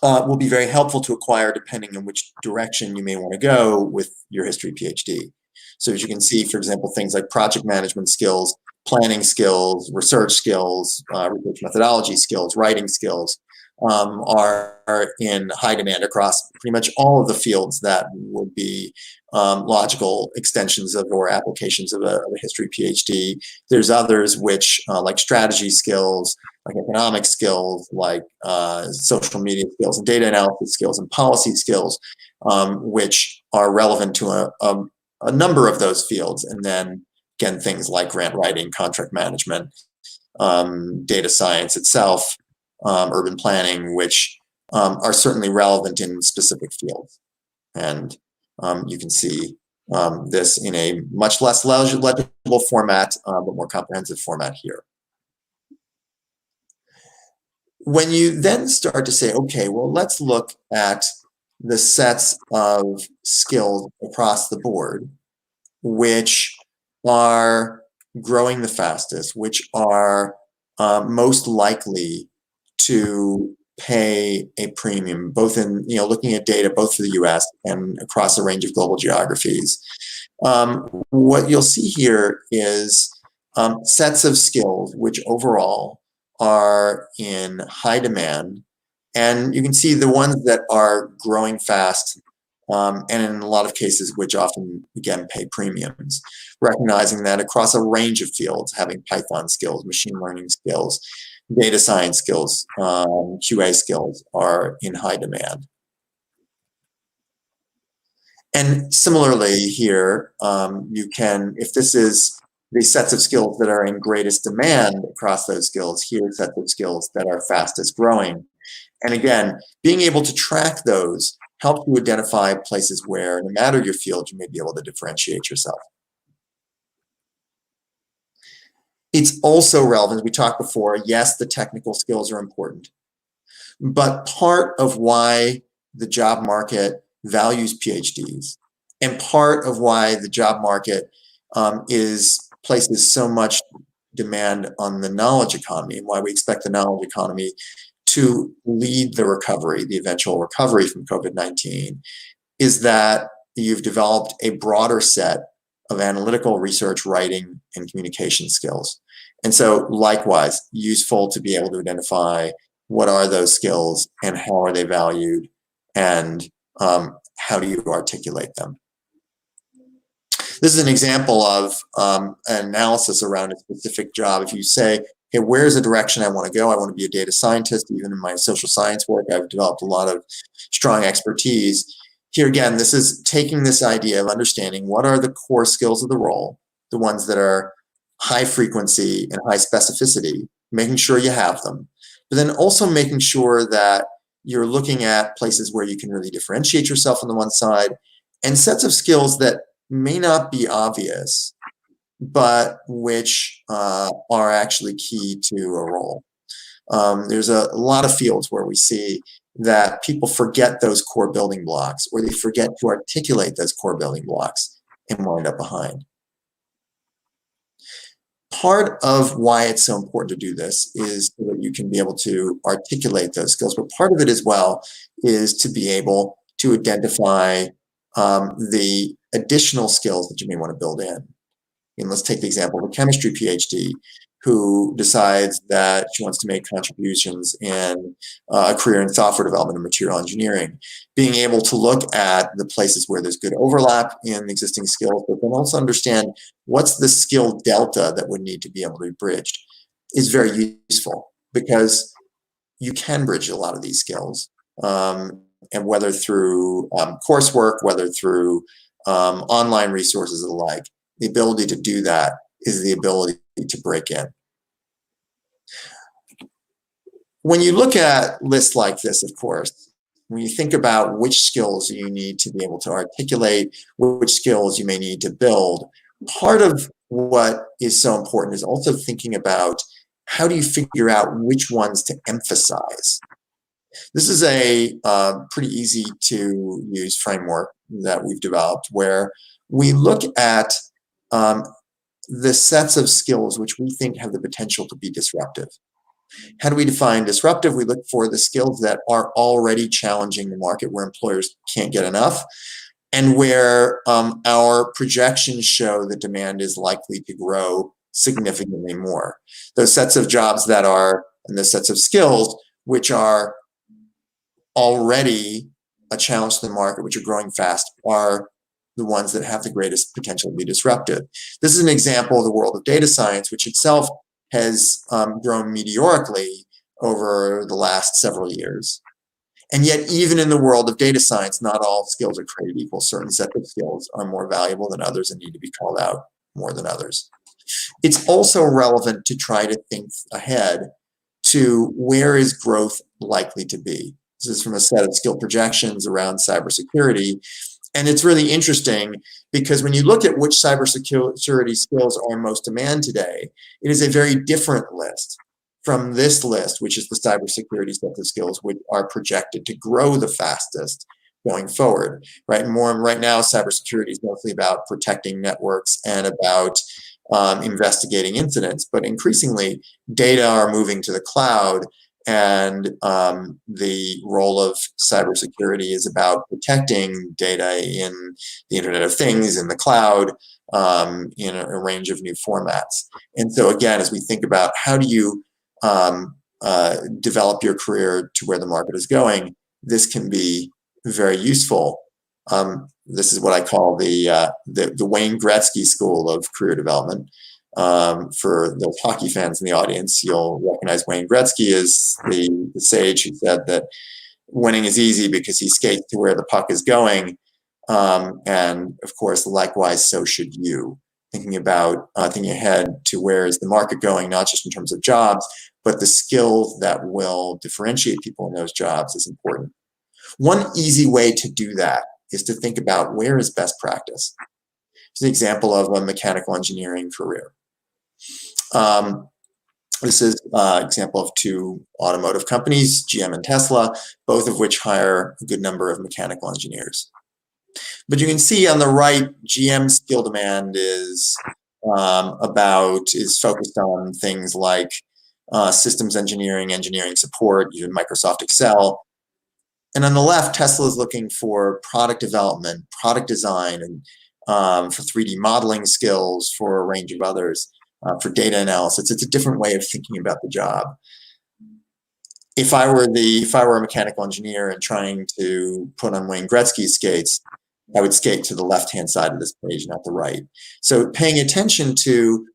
will be very helpful to acquire depending on which direction you may want to go with your history PhD. So as you can see, for example, things like project management skills, planning skills, research skills, research methodology skills, writing skills are in high demand across pretty much all of the fields that would be logical extensions of or applications of a history PhD. There's others which, like strategy skills, like economic skills, like social media skills and data analysis skills and policy skills, which are relevant to a number of those fields. And then again, things like grant writing, contract management, data science itself, urban planning, which are certainly relevant in specific fields. And you can see this in a much less legible format, but more comprehensive format here. When you then start to say, okay, well, let's look at the sets of skills across the board, which are growing the fastest, which are most likely to pay a premium, both in, looking at data, both for the US and across a range of global geographies. What you'll see here is sets of skills which overall are in high demand. And you can see the ones that are growing fast and in a lot of cases, which often, again, pay premiums, recognizing that across a range of fields, having Python skills, machine learning skills, data science skills, QA skills are in high demand. And similarly here, you can, if this is the sets of skills that are in greatest demand across those skills, here sets of skills that are fastest growing. And again, being able to track those helps you identify places where, no matter your field, you may be able to differentiate yourself. It's also relevant, as we talked before, yes, the technical skills are important, but part of why the job market values PhDs and part of why the job market places so much demand on the knowledge economy and why we expect the knowledge economy to lead the recovery, the eventual recovery from COVID-19, is that you've developed a broader set of analytical research, writing, and communication skills. And so likewise, useful to be able to identify what are those skills and how are they valued and how do you articulate them. This is an example of an analysis around a specific job. If you say, okay, where's the direction I want to go? I want to be a data scientist. Even in my social science work, I've developed a lot of strong expertise. Here again, this is taking this idea of understanding what are the core skills of the role, the ones that are high frequency and high specificity, making sure you have them, but then also making sure that you're looking at places where you can really differentiate yourself on the one side, and sets of skills that may not be obvious, but which are actually key to a role. There's a lot of fields where we see that people forget those core building blocks, or they forget to articulate those core building blocks and wind up behind. Part of why it's so important to do this is so that you can be able to articulate those skills, but part of it as well is to be able to identify the additional skills that you may want to build in. And let's take the example of a chemistry PhD who decides that she wants to make contributions in a career in software development and material engineering. Being able to look at the places where there's good overlap in existing skills, but then also understand what's the skill delta that would need to be able to be bridged is very useful, because you can bridge a lot of these skills. And whether through coursework, whether through online resources and the like, the ability to do that is the ability to break in. When you look at lists like this, of course, when you think about which skills you need to be able to articulate, which skills you may need to build, part of what is so important is also thinking about how do you figure out which ones to emphasize. This is a pretty easy to use framework that we've developed where we look at the sets of skills which we think have the potential to be disruptive. How do we define disruptive? We look for the skills that are already challenging the market, where employers can't get enough, and where our projections show that demand is likely to grow significantly more. Those sets of jobs that are, and those sets of skills which are already a challenge to the market, which are growing fast, are the ones that have the greatest potential to be disruptive. This is an example of the world of data science, which itself has grown meteorically over the last several years. And yet, even in the world of data science, not all skills are created equal. Certain sets of skills are more valuable than others and need to be called out more than others. It's also relevant to try to think ahead to where is growth likely to be. This is from a set of skill projections around cybersecurity. And it's really interesting because when you look at which cybersecurity skills are in most demand today, it is a very different list from this list, which is the cybersecurity set of skills, which are projected to grow the fastest going forward, right? And more right now, cybersecurity is mostly about protecting networks and about investigating incidents, but increasingly data are moving to the cloud, and the role of cybersecurity is about protecting data in the Internet of Things, in the cloud, in a range of new formats. And so again, as we think about how do you develop your career to where the market is going, this can be very useful. This is what I call the Wayne Gretzky School of Career Development. For those hockey fans in the audience, you'll recognize Wayne Gretzky as the sage who said that winning is easy because he skates to where the puck is going. And of course, likewise, so should you. Thinking ahead to where is the market going, not just in terms of jobs, but the skills that will differentiate people in those jobs is important. One easy way to do that is to think about where is best practice. It's an example of a mechanical engineering career. This is an example of two automotive companies, GM and Tesla, both of which hire a good number of mechanical engineers. But you can see on the right, GM skill demand is focused on things like systems engineering, engineering support, even Microsoft Excel. And on the left, Tesla is looking for product development, product design, and for 3D modeling skills, for a range of others, for data analysis. It's a different way of thinking about the job. If I were a mechanical engineer and trying to put on Wayne Gretzky's skates, I would skate to the left-hand side of this page, not the right. So paying attention to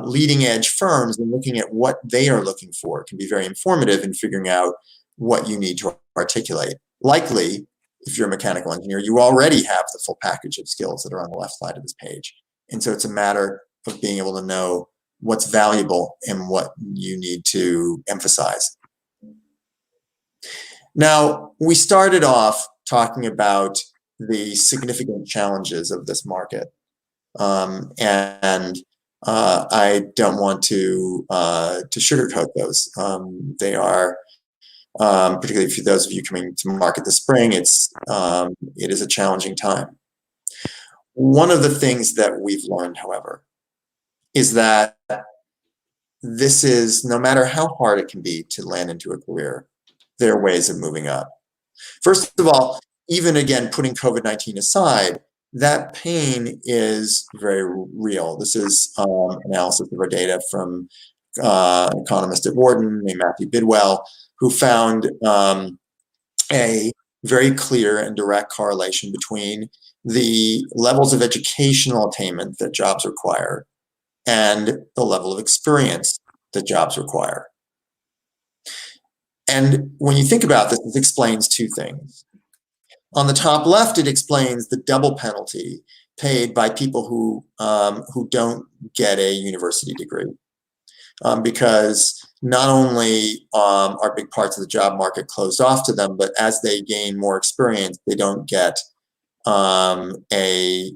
leading edge firms and looking at what they are looking for can be very informative in figuring out what you need to articulate. Likely, if you're a mechanical engineer, you already have the full package of skills that are on the left side of this page. And so it's a matter of being able to know what's valuable and what you need to emphasize. Now, we started off talking about the significant challenges of this market. And I don't want to sugarcoat those. They are, particularly for those of you coming to market this spring, it is a challenging time. One of the things that we've learned, however, is that this is, no matter how hard it can be to land into a career, there are ways of moving up. First of all, even again, putting COVID-19 aside, that pain is very real. This is analysis of our data from an economist at Wharton named Matthew Bidwell, who found a very clear and direct correlation between the levels of educational attainment that jobs require and the level of experience that jobs require. And when you think about this, it explains two things. On the top left, it explains the double penalty paid by people who don't get a university degree, because not only are big parts of the job market closed off to them, but as they gain more experience, they don't get a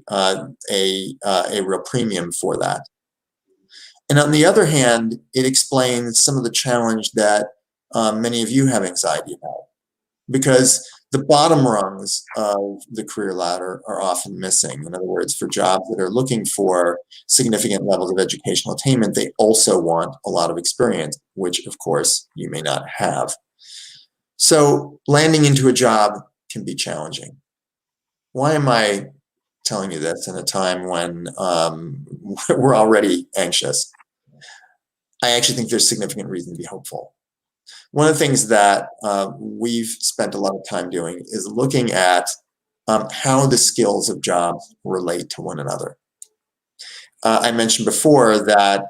real premium for that. And on the other hand, it explains some of the challenge that many of you have anxiety about, because the bottom rungs of the career ladder are often missing. In other words, for jobs that are looking for significant levels of educational attainment, they also want a lot of experience, which of course you may not have. So landing into a job can be challenging. Why am I telling you this in a time when we're already anxious? I actually think there's significant reason to be hopeful. One of the things that we've spent a lot of time doing is looking at how the skills of jobs relate to one another. I mentioned before that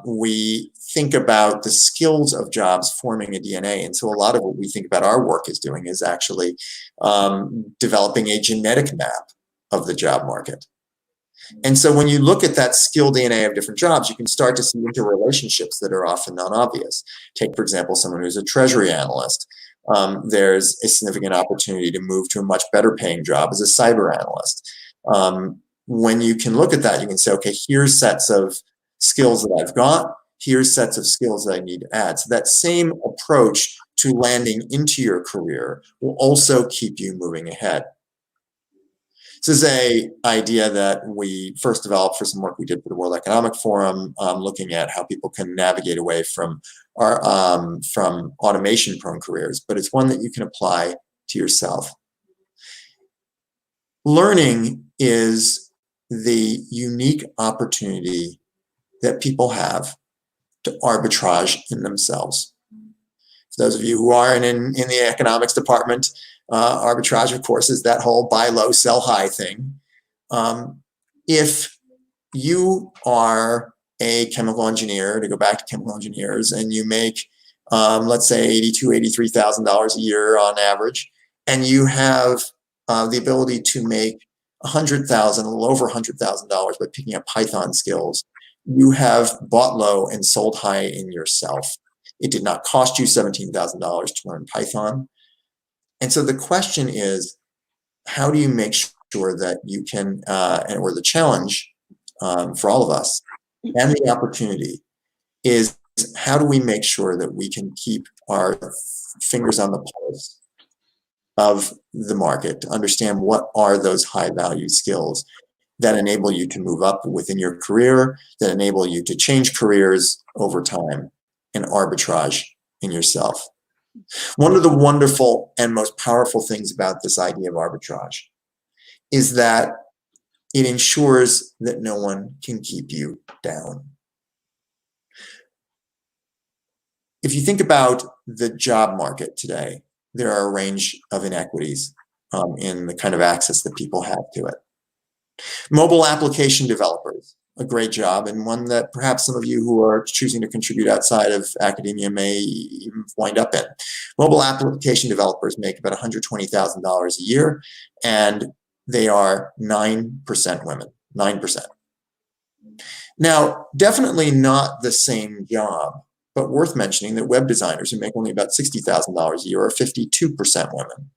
we think about the skills of jobs forming a DNA. And so a lot of what we think about our work is doing is actually developing a genetic map of the job market. And so when you look at that skill DNA of different jobs, you can start to see interrelationships that are often not obvious. Take, for example, someone who's a treasury analyst. There's a significant opportunity to move to a much better paying job as a cyber analyst. When you can look at that, you can say, okay, here's sets of skills that I've got. Here's sets of skills that I need to add. So that same approach to landing into your career will also keep you moving ahead. This is an idea that we first developed for some work we did for the World Economic Forum, looking at how people can navigate away from automation-prone careers, but it's one that you can apply to yourself. Learning is the unique opportunity that people have to arbitrage in themselves. For those of you who are in the economics department, arbitrage, of course, is that whole buy low, sell high thing. If you are a chemical engineer, to go back to chemical engineers, and you make, let's say, $82,000, $83,000 a year on average, and you have the ability to make $100,000, a little over $100,000 by picking up Python skills, you have bought low and sold high in yourself. It did not cost you $17,000 to learn Python. And so the question is, how do you make sure that you can, or the challenge for all of us and the opportunity is, how do we make sure that we can keep our fingers on the pulse of the market to understand what are those high value skills that enable you to move up within your career, that enable you to change careers over time and arbitrage in yourself. One of the wonderful and most powerful things about this idea of arbitrage is that it ensures that no one can keep you down. If you think about the job market today, there are a range of inequities in the kind of access that people have to it. Mobile application developers, a great job, and one that perhaps some of you who are choosing to contribute outside of academia may even wind up in. Mobile application developers make about $120,000 a year, and they are 9% women, 9%. Now, definitely not the same job, but worth mentioning that web designers who make only about $60,000 a year are 52% women.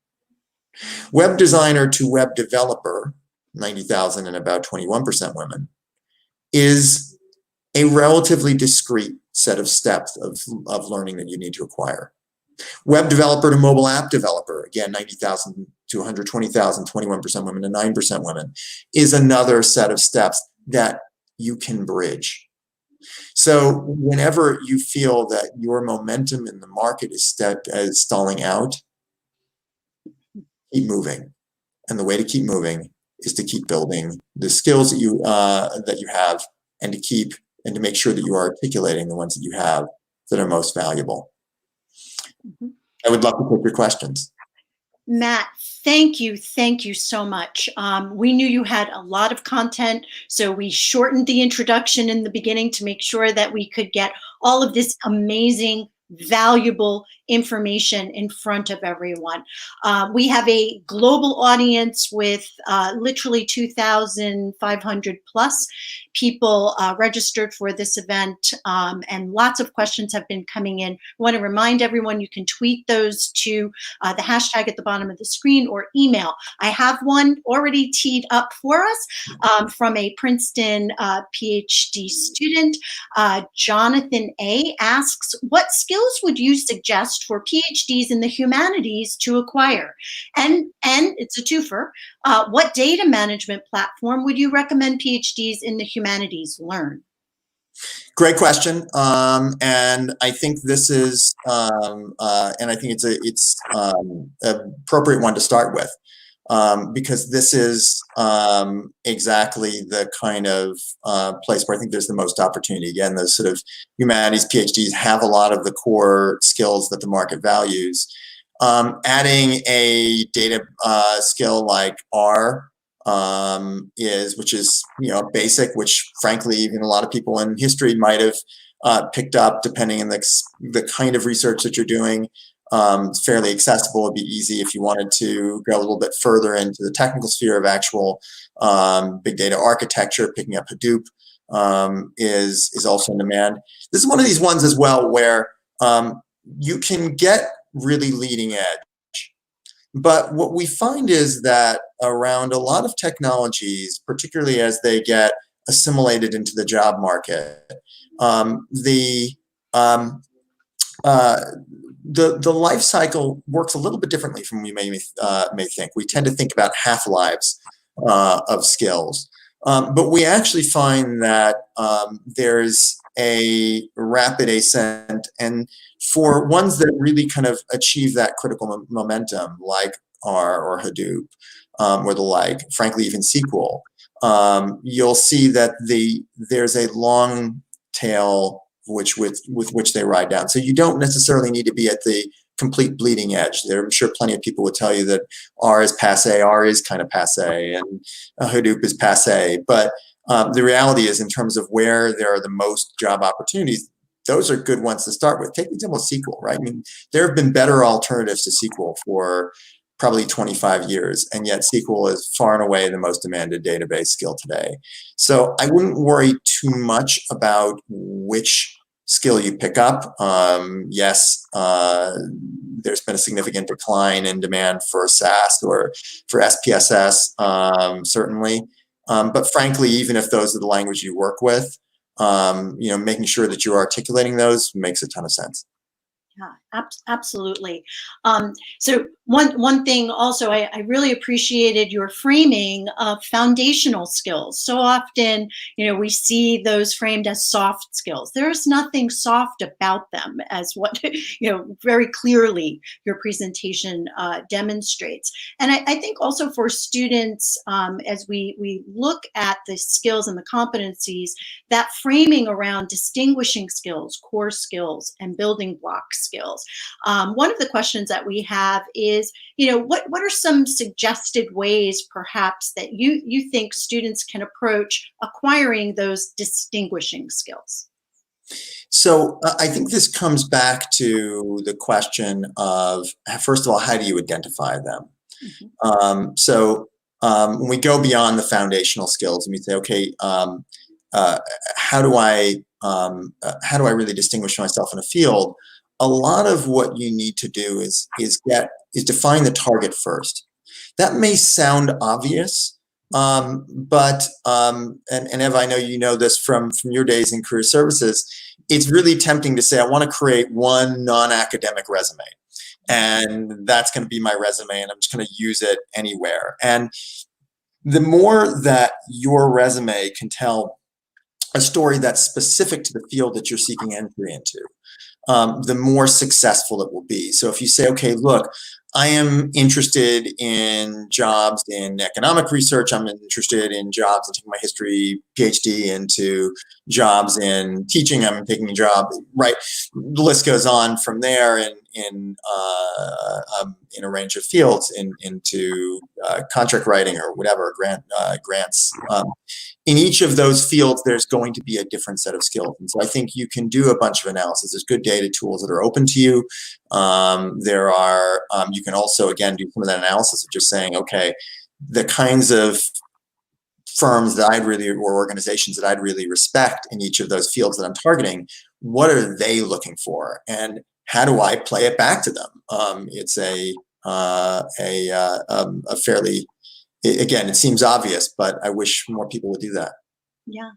Web designer to web developer, 90,000 and about 21% women, is a relatively discrete set of steps of learning that you need to acquire. Web developer to mobile app developer, again, 90,000 to 120,000, 21% women and 9% women, is another set of steps that you can bridge. So whenever you feel that your momentum in the market is stalling out, keep moving. And the way to keep moving is to keep building the skills that you have, and to make sure that you are articulating the ones that you have that are most valuable. I would love to take your questions. Matt, thank you so much. We knew you had a lot of content, so we shortened the introduction in the beginning to make sure that we could get all of this amazing, valuable information in front of everyone. We have a global audience with literally 2,500 plus people registered for this event, and lots of questions have been coming in. I want to remind everyone you can tweet those to the hashtag at the bottom of the screen or email. I have one already teed up for us from a Princeton Ph.D. student. Jonathan A. asks, what skills skills would you suggest for PhDs in the humanities to acquire? And it's a twofer. What data management platform would you recommend PhDs in the humanities learn? Great question, and I think this is, and I think it's an appropriate one to start with, because this is exactly the kind of place where I think there's the most opportunity. Again, those sort of humanities PhDs have a lot of the core skills that the market values. Adding a data skill like R, which is basic, which frankly even a lot of people in history might have picked up, depending on the kind of research that you're doing. It's fairly accessible. It'd be easy if you wanted to go a little bit further into the technical sphere of actual big data architecture. Picking up Hadoop is also in demand. This is one of these ones as well where you can get really leading edge. But what we find is that around a lot of technologies, particularly as they get assimilated into the job market, the life cycle works a little bit differently from we may think. We tend to think about half-lives of skills. But we actually find that there's a rapid ascent, and for ones that really kind of achieve that critical momentum, like R or Hadoop, or the like, frankly, even SQL, you'll see that there's a long tail with which they ride down. So you don't necessarily need to be at the complete bleeding edge. I'm sure plenty of people would tell you that R is passe, R is kind of passe, and Hadoop is passe. But the reality is, in terms of where there are the most job opportunities, those are good ones to start with. Take the example of SQL, right? I mean, there have been better alternatives to SQL for probably 25 years, and yet SQL is far and away the most demanded database skill today. So I wouldn't worry too much about which skill you pick up. Yes, there's been a significant decline in demand for SAS or for SPSS, certainly. But frankly, even if those are the language you work with, making sure that you're articulating those makes a ton of sense. Yeah, absolutely. So one thing also, I really appreciated your framing of foundational skills. So often, we see those framed as soft skills. There's nothing soft about them, as what, very clearly your presentation demonstrates. And I think also for students, as we look at the skills and the competencies, that framing around distinguishing skills, core skills, and building blocks skills. One of the questions that we have is, what are some suggested ways perhaps that you think students can approach acquiring those distinguishing skills? So I think this comes back to the question of, first of all, how do you identify them? Mm-hmm. When we go beyond the foundational skills and we say, okay, how do I really distinguish myself in a field? A lot of what you need to do is define the target first. That may sound obvious, but Eva, I know you know this from your days in career services. It's really tempting to say, I want to create one non-academic resume, and that's going to be my resume, and I'm just going to use it anywhere. And the more that your resume can tell a story that's specific to the field that you're seeking entry into, the more successful it will be. So if you say, okay, look, I am interested in jobs in economic research, I'm interested in jobs in taking my history PhD into jobs in teaching, I'm taking a job, right? The list goes on from there in a range of fields, into contract writing or whatever, grants. In each of those fields, there's going to be a different set of skills. And so I think you can do a bunch of analysis. There's good data tools that are open to you. You can also, again, do some of that analysis of just saying, okay, the kinds of firms that or organizations that I'd really respect in each of those fields that I'm targeting, what are they looking for? And how do I play it back to them? It's a fairly, again, it seems obvious, but I wish more people would do that. Yeah,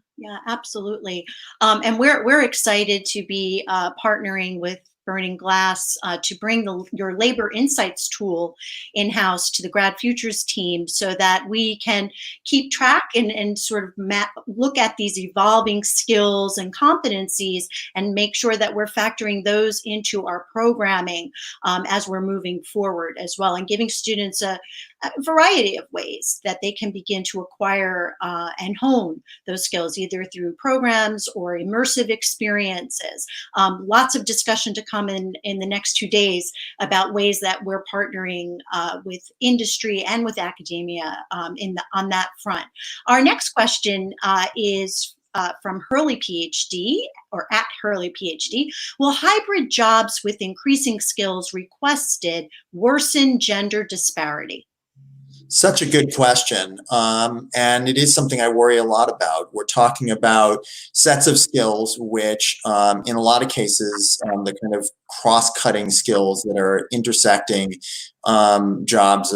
absolutely. And we're excited to be partnering with Burning Glass to bring your labor insights tool in-house to the Grad Futures team so that we can keep track and sort of look at these evolving skills and competencies and make sure that we're factoring those into our programming as we're moving forward as well, and giving students a variety of ways that they can begin to acquire and hone those skills, either through programs or immersive experiences. Lots of discussion to come in the next 2 days about ways that we're partnering with industry and with academia on that front. Our next question is from Hurley Ph.D. or at Hurley Ph.D. Will hybrid jobs with increasing skills requested worsen gender disparity? Such a good question. And it is something I worry a lot about. We're talking about sets of skills, which in a lot of cases, the kind of cross-cutting skills that are intersecting jobs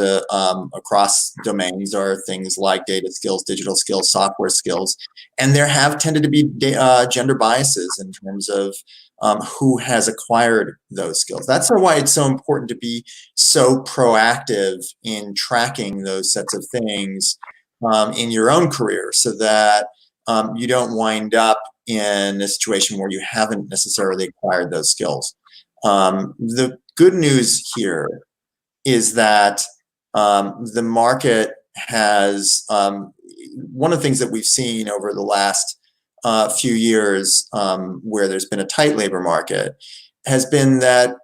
across domains are things like data skills, digital skills, software skills. And there have tended to be gender biases in terms of who has acquired those skills. That's why it's so important to be so proactive in tracking those sets of things in your own career, so that you don't wind up in a situation where you haven't necessarily acquired those skills. The good news here is that the market has, one of the things that we've seen over the last few years where there's been a tight labor market has been that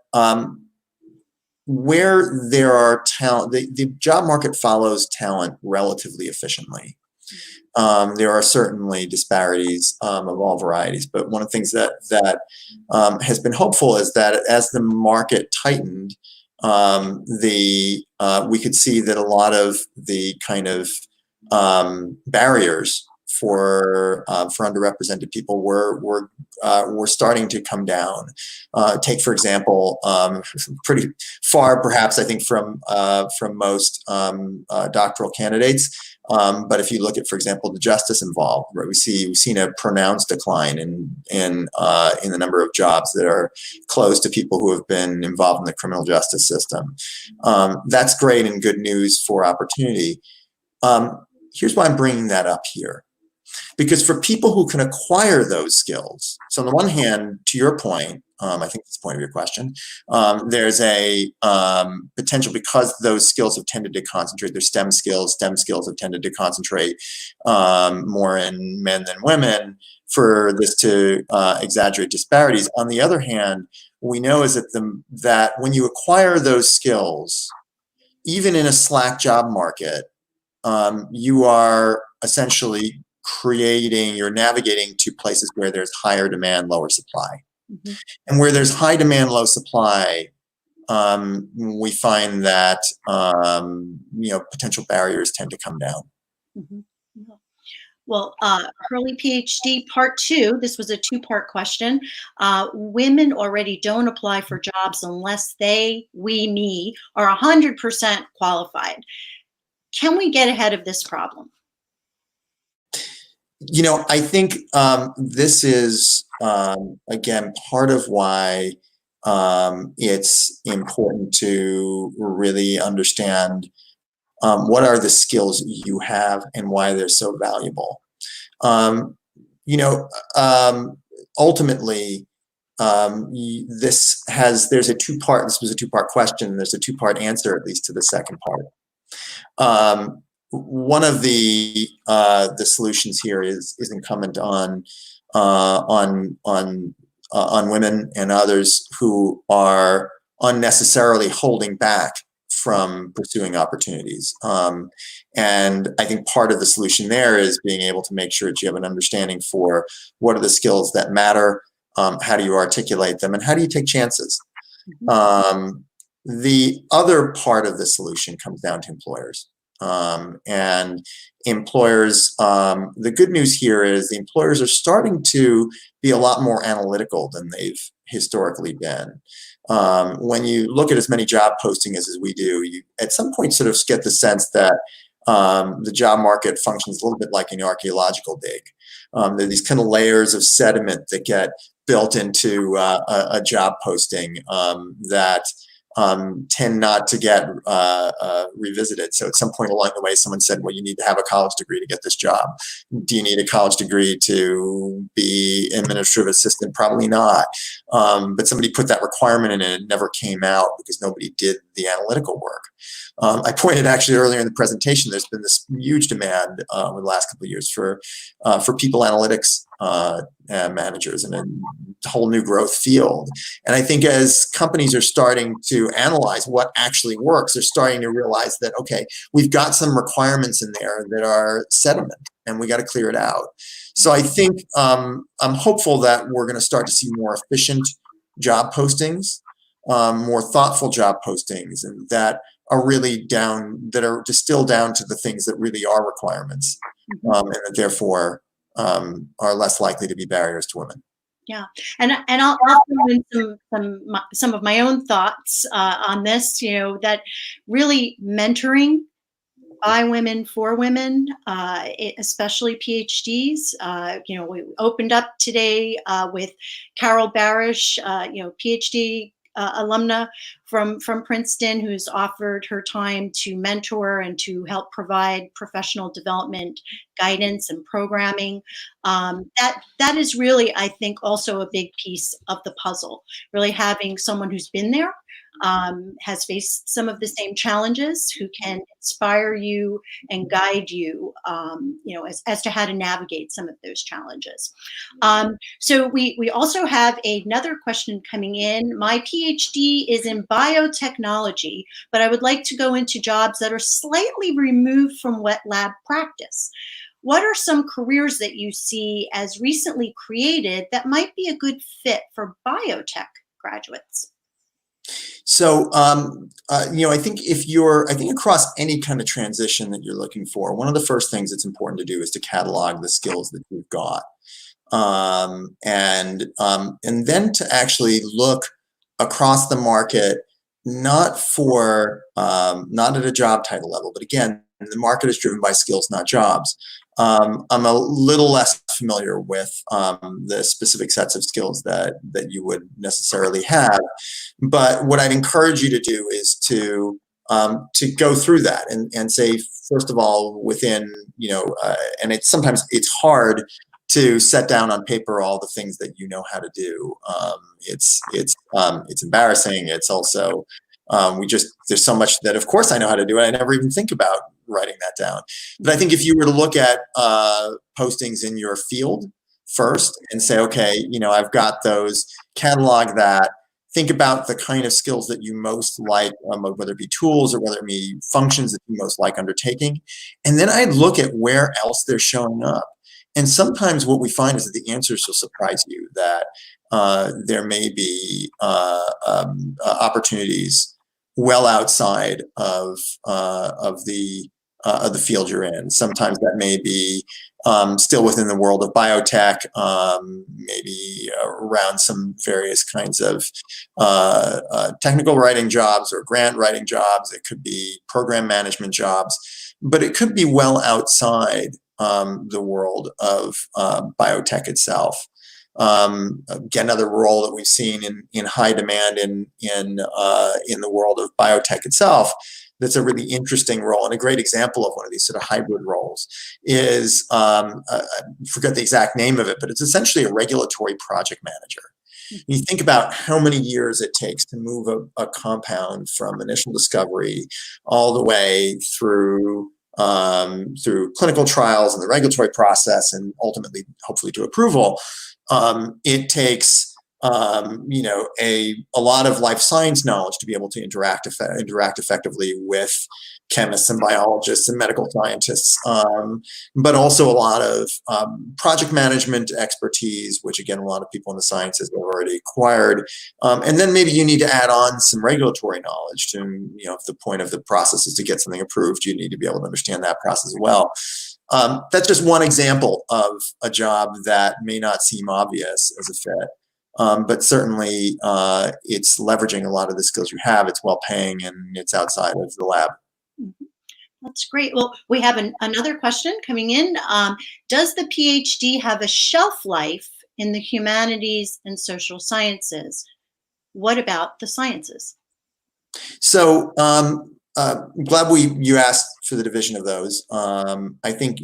where there are talent, the job market follows talent relatively efficiently. There are certainly disparities of all varieties, but one of the things that has been hopeful is that as the market tightened, we could see that a lot of the kind of barriers for underrepresented people were starting to come down. Take, for example, pretty far, perhaps, I think, from most doctoral candidates. But if you look at, for example, the justice involved, right, we've seen a pronounced decline in the number of jobs that are closed to people who have been involved in the criminal justice system. That's great and good news for opportunity. Here's why I'm bringing that up here. Because for people who can acquire those skills, so on the one hand, to your point, I think that's the point of your question, there's a potential, because those skills have tended to concentrate, their STEM skills have tended to concentrate more in men than women, for this to exaggerate disparities. On the other hand, what we know is that when you acquire those skills, even in a slack job market, you are essentially you're navigating to places where there's higher demand, lower supply. Mm-hmm. And where there's high demand, low supply, we find that, potential barriers tend to come down. Mm-hmm. Well, Hurley PhD, part 2, this was a 2-part question. Women already don't apply for jobs unless me, are 100% qualified. Can we get ahead of this problem? I think this is, again, part of why it's important to really understand what are the skills you have and why they're so valuable. Ultimately, this was a 2-part question. There's a 2-part answer, at least, to the second part. One of the solutions here is incumbent on women and others who are unnecessarily holding back from pursuing opportunities. And I think part of the solution there is being able to make sure that you have an understanding for what are the skills that matter, how do you articulate them, and how do you take chances. Mm-hmm. The other part of the solution comes down to employers. And employers, the good news here is the employers are starting to be a lot more analytical than they've historically been. When you look at as many job postings as we do, you at some point sort of get the sense that the job market functions a little bit like an archaeological dig. There are these kind of layers of sediment that get built into a job posting that tend not to get revisited. So at some point along the way, someone said, well, you need to have a college degree to get this job. Do you need a college degree to be administrative assistant? Probably not. But somebody put that requirement in and it never came out because nobody did the analytical work. I pointed actually earlier in the presentation, there's been this huge demand over the last couple of years for people analytics managers and a whole new growth field. And I think as companies are starting to analyze what actually works, they're starting to realize that, okay, we've got some requirements in there that are sediment and we got to clear it out. So I think I'm hopeful that we're going to start to see more efficient job postings, more thoughtful job postings, and that are really that are distilled down to the things that really are requirements, and that therefore are less likely to be barriers to women. Yeah, and I'll throw in some of my own thoughts on this. You know, that really mentoring by women for women, especially PhDs. You know, we opened up today with Carol Barish, you know, PhD alumna from Princeton, who's offered her time to mentor and to help provide professional development guidance and programming. That is really, I think, also a big piece of the puzzle. Really having someone who's been there, has faced some of the same challenges, who can inspire you and guide you, you know, as to how to navigate some of those challenges. So we also have another question coming in. My PhD is in biotechnology, but I would like to go into jobs that are slightly removed from wet lab practice. What are some careers that you see as recently created that might be a good fit for biotech graduates? So, you know, I think across any kind of transition that you're looking for, one of the first things that's important to do is to catalog the skills that you've got. And then to actually look across the market, not at a job title level, but again, the market is driven by skills, not jobs. I'm a little less familiar with the specific sets of skills that you would necessarily have, but what I'd encourage you to do is to go through that and say, first of all, within, you know, and sometimes it's hard to set down on paper all the things that you know how to do. It's embarrassing. It's also there's so much that, of course, I know how to do it. I never even think about writing that down. But I think if you were to look at postings in your field first and say, okay, you know, I've got those, catalog that, think about the kind of skills that you most like, whether it be tools or whether it be functions that you most like undertaking. And then I'd look at where else they're showing up. And sometimes what we find is that the answers will surprise you, that there may be opportunities well outside of the field you're in. Sometimes that may be still within the world of biotech, maybe around some various kinds of technical writing jobs or grant writing jobs. It could be program management jobs, but it could be well outside the world of biotech itself. Again, another role that we've seen in high demand in the world of biotech itself, that's a really interesting role, and a great example of one of these sort of hybrid roles is, I forget the exact name of it, but it's essentially a regulatory project manager. You think about how many years it takes to move a compound from initial discovery all the way through clinical trials and the regulatory process, and ultimately, hopefully, to approval. It takes you know, a lot of life science knowledge to be able to interact effectively with chemists and biologists and medical scientists, but also a lot of project management expertise, which again, a lot of people in the sciences have already acquired. And then maybe you need to add on some regulatory knowledge to, you know, if the point of the process is to get something approved, you need to be able to understand that process as well. That's just one example of a job that may not seem obvious as a fit. But certainly it's leveraging a lot of the skills you have. It's well paying, and it's outside of the lab. That's great. Well, we have another question coming in. Does the PhD have a shelf life in the humanities and social sciences. What about the sciences? So glad you asked for the division of those. I think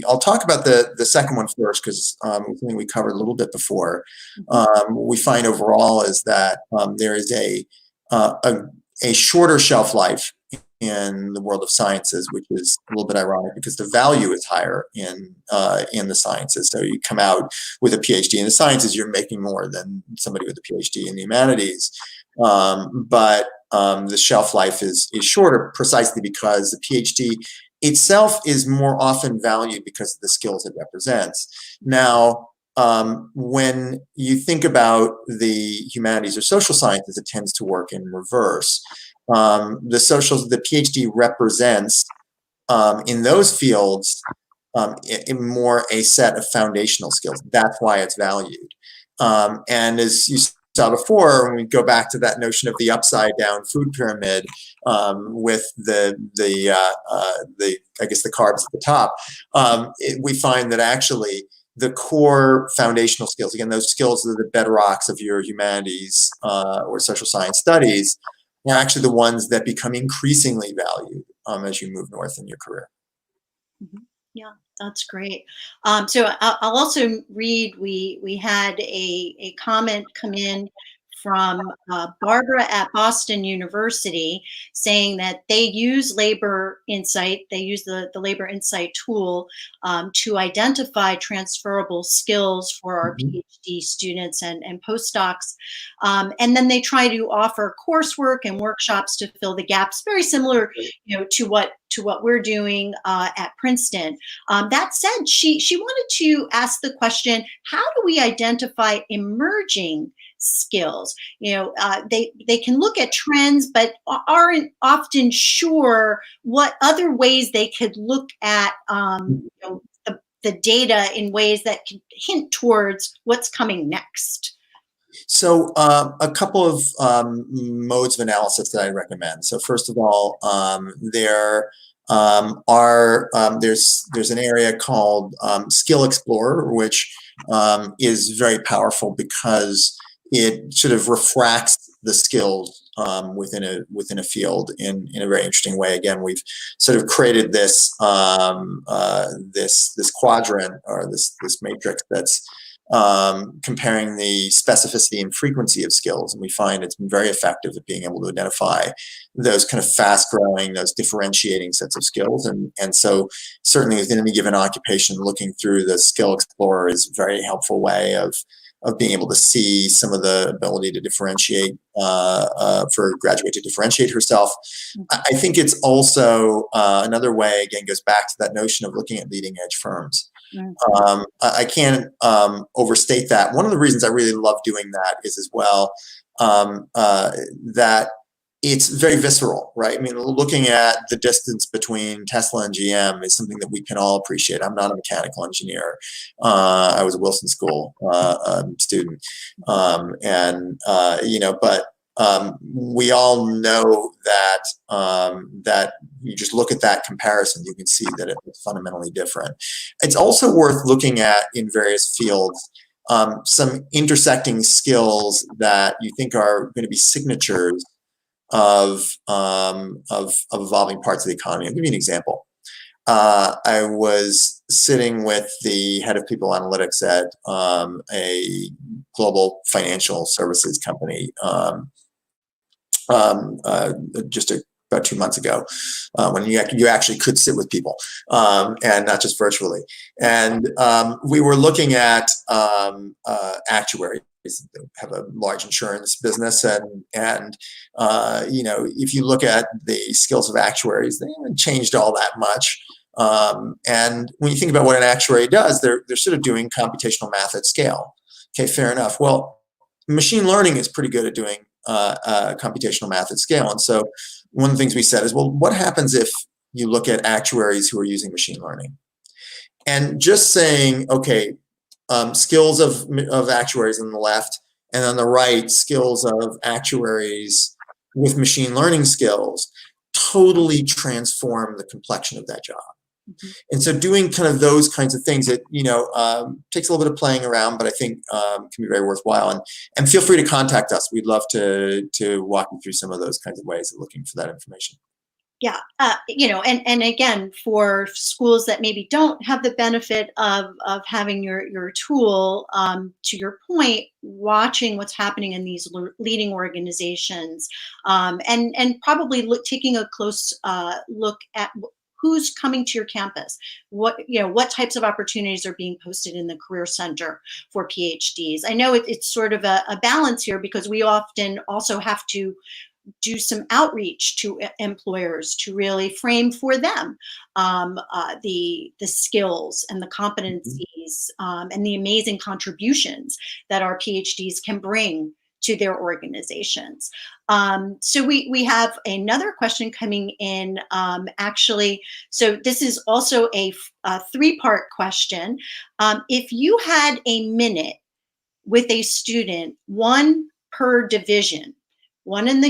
I'll talk about the second one first, because something we covered a little bit before. What we find overall is that there is a shorter shelf life in the world of sciences, which is a little bit ironic because the value is higher in the sciences. So you come out with a PhD in the sciences, you're making more than somebody with a PhD in the humanities. But the shelf life is shorter precisely because the PhD itself is more often valued because of the skills it represents. Now, when you think about the humanities or social sciences, it tends to work in reverse. The PhD represents in those fields more a set of foundational skills. That's why it's valued. And as you saw before, when we go back to that notion of the upside down food pyramid with the I guess the carbs at the top, we find that actually the core foundational skills, again, those skills are the bedrocks of your humanities or social science studies, are actually the ones that become increasingly valued as you move north in your career. Yeah, that's great. So I'll also read, we had a comment come in from Barbara at Boston University saying that they use Labor Insight, they use the Labor Insight tool to identify transferable skills for our PhD students and postdocs. And then they try to offer coursework and workshops to fill the gaps, very similar to what we're doing at Princeton. That said, she wanted to ask the question, how do we identify emerging skills? They can look at trends, but aren't often sure what other ways they could look at the data in ways that could hint towards what's coming next. So a couple of modes of analysis that I recommend. So first of all, there's an area called Skill Explorer, which is very powerful because it sort of refracts the skills within a field in a very interesting way. Again, we've sort of created this this quadrant, or this matrix that's comparing the specificity and frequency of skills, and we find it's been very effective at being able to identify those kind of fast-growing, those differentiating sets of skills. And so certainly within any given occupation, looking through the Skill Explorer is a very helpful way of being able to see some of the ability to differentiate, for a graduate to differentiate herself. I think it's also another way, again, goes back to that notion of looking at leading edge firms. I can't overstate that. One of the reasons I really love doing that is as well that it's very visceral, right? I mean, looking at the distance between Tesla and GM is something that we can all appreciate. I'm not a mechanical engineer. I was a Wilson School student, but we all know that that you just look at that comparison, you can see that it's fundamentally different. It's also worth looking at in various fields some intersecting skills that you think are going to be signatures of evolving parts of the economy. I'll give you an example. I was sitting with the head of people analytics at a global financial services company just about 2 months ago, when you actually could sit with people and not just virtually. And we were looking at actuaries. They have a large insurance business, and if you look at the skills of actuaries, they haven't changed all that much. And when you think about what an actuary does, they're sort of doing computational math at scale. Okay, fair enough. Well, machine learning is pretty good at doing computational math at scale. And so one of the things we said is, well, what happens if you look at actuaries who are using machine learning? And just saying, okay, skills of actuaries on the left, and on the right, skills of actuaries with machine learning skills, totally transform the complexion of that job. Mhm. And so doing kind of those kinds of things, it takes a little bit of playing around, but I think can be very worthwhile. And feel free to contact us. We'd love to walk you through some of those kinds of ways of looking for that information. Yeah, and again, for schools that maybe don't have the benefit of having your tool, to your point, watching what's happening in these leading organizations, and probably taking a close look at who's coming to your campus, what types of opportunities are being posted in the Career Center for PhDs. I know it's sort of a balance here, because we often also have to do some outreach to employers to really frame for them the skills and the competencies, and the amazing contributions that our PhDs can bring to their organizations. So we have another question coming in, actually. So this is also a three-part question. If you had a minute with a student, one per division, one in the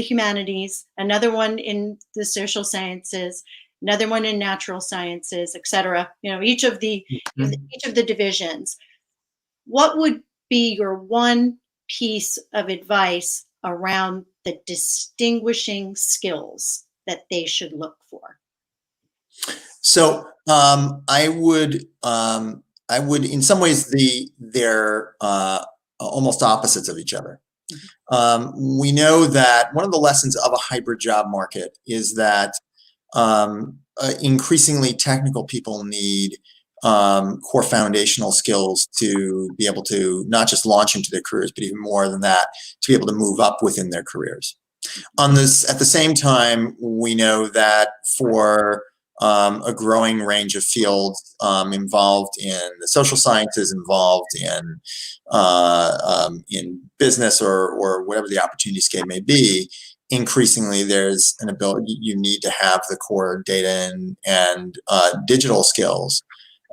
humanities, another one in the social sciences, another one in natural sciences, etc. Each of the divisions. What would be your one piece of advice around the distinguishing skills that they should look for? So I would in some ways they're almost opposites of each other. We know that one of the lessons of a hybrid job market is that increasingly technical people need core foundational skills to be able to not just launch into their careers, but even more than that, to be able to move up within their careers. At the same time, we know that for a growing range of fields involved in the social sciences, involved in business or whatever the opportunity scape may be, increasingly there's an ability, you need to have the core data and digital skills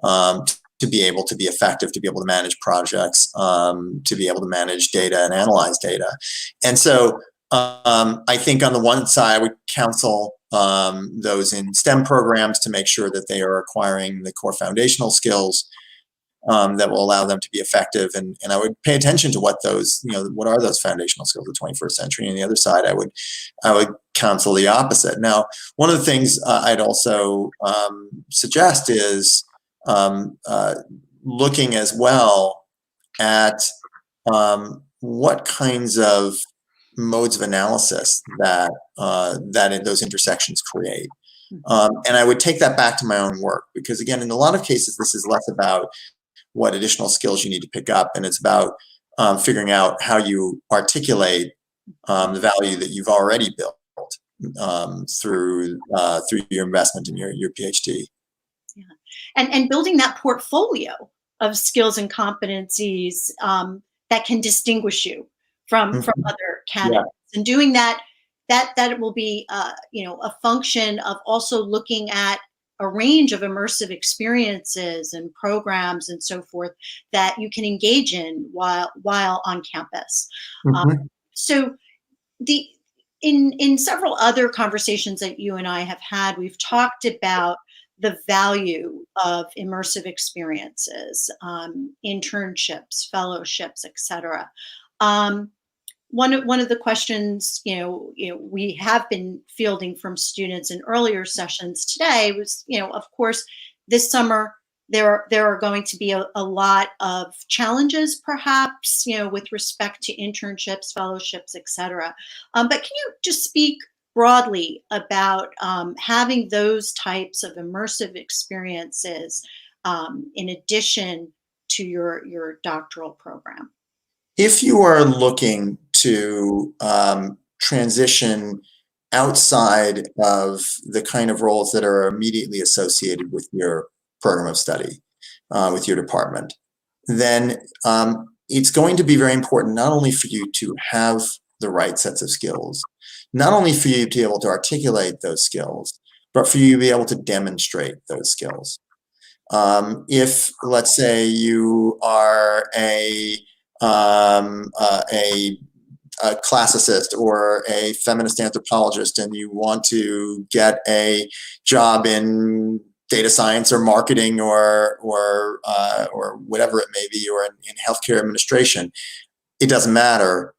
to be able to be effective, to be able to manage projects, to be able to manage data and analyze data. And so I think on the one side, I would counsel those in STEM programs to make sure that they are acquiring the core foundational skills that will allow them to be effective. And I would pay attention to what those, what are those foundational skills of the 21st century. And the other side, I would counsel the opposite. Now, one of the things I'd also suggest is looking as well at what kinds of modes of analysis that those intersections create. And I would take that back to my own work, because again, in a lot of cases, this is less about what additional skills you need to pick up, and it's about figuring out how you articulate the value that you've already built through your investment in your PhD. Yeah. And building that portfolio of skills and competencies that can distinguish you from other candidates. Yeah. And doing that will be a function of also looking at a range of immersive experiences and programs and so forth that you can engage in while on campus. So in several other conversations that you and I have had, we've talked about the value of immersive experiences, internships, fellowships, etc. One of the questions we have been fielding from students in earlier sessions today was, of course, this summer there are going to be a lot of challenges, perhaps, with respect to internships, fellowships, etc. But can you just speak broadly about having those types of immersive experiences in addition to your doctoral program? If you are looking to transition outside of the kind of roles that are immediately associated with your program of study, with your department, then it's going to be very important not only for you to have the right sets of skills, not only for you to be able to articulate those skills, but for you to be able to demonstrate those skills. If, let's say, you are a a classicist or a feminist anthropologist and you want to get a job in data science or marketing or whatever it may be, or in healthcare administration, it doesn't matter.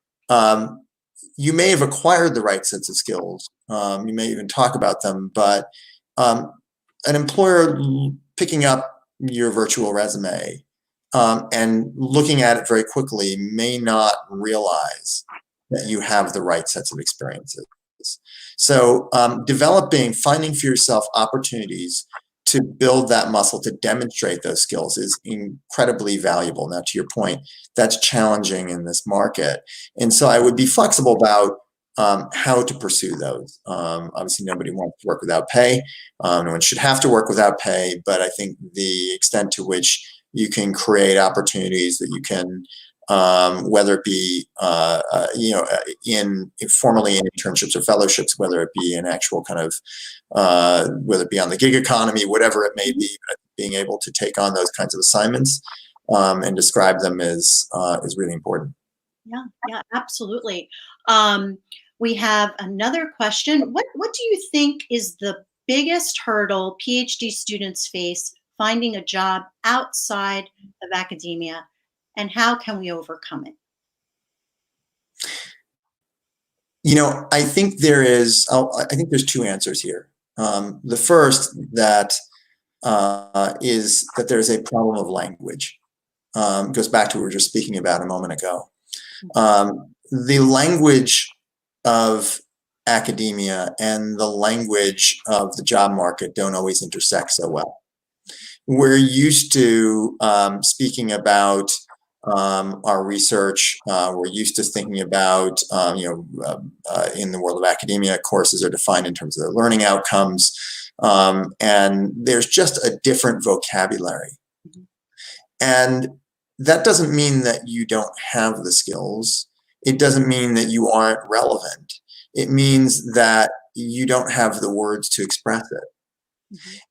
You may have acquired the right sets of skills. You may even talk about them, but an employer picking up your virtual resume and looking at it very quickly may not realize that you have the right sets of experiences. So finding for yourself opportunities to build that muscle, to demonstrate those skills is incredibly valuable. Now, to your point, that's challenging in this market. And so I would be flexible about how to pursue those. Obviously, nobody wants to work without pay. No one should have to work without pay, but I think the extent to which you can create opportunities that you can, whether it be formally in internships or fellowships, whether it be an actual kind of, whether it be on the gig economy, whatever it may be, being able to take on those kinds of assignments and describe them is really important. Yeah, absolutely. We have another question. What do you think is the biggest hurdle PhD students face finding a job outside of academia, and how can we overcome it? I think there's two answers here. The first that is that there's a problem of language. It goes back to what we were just speaking about a moment ago. The language of academia and the language of the job market don't always intersect so well. We're used to speaking about our research. We're used to thinking about, in the world of academia, courses are defined in terms of their learning outcomes. And there's just a different vocabulary. And that doesn't mean that you don't have the skills. It doesn't mean that you aren't relevant. It means that you don't have the words to express it.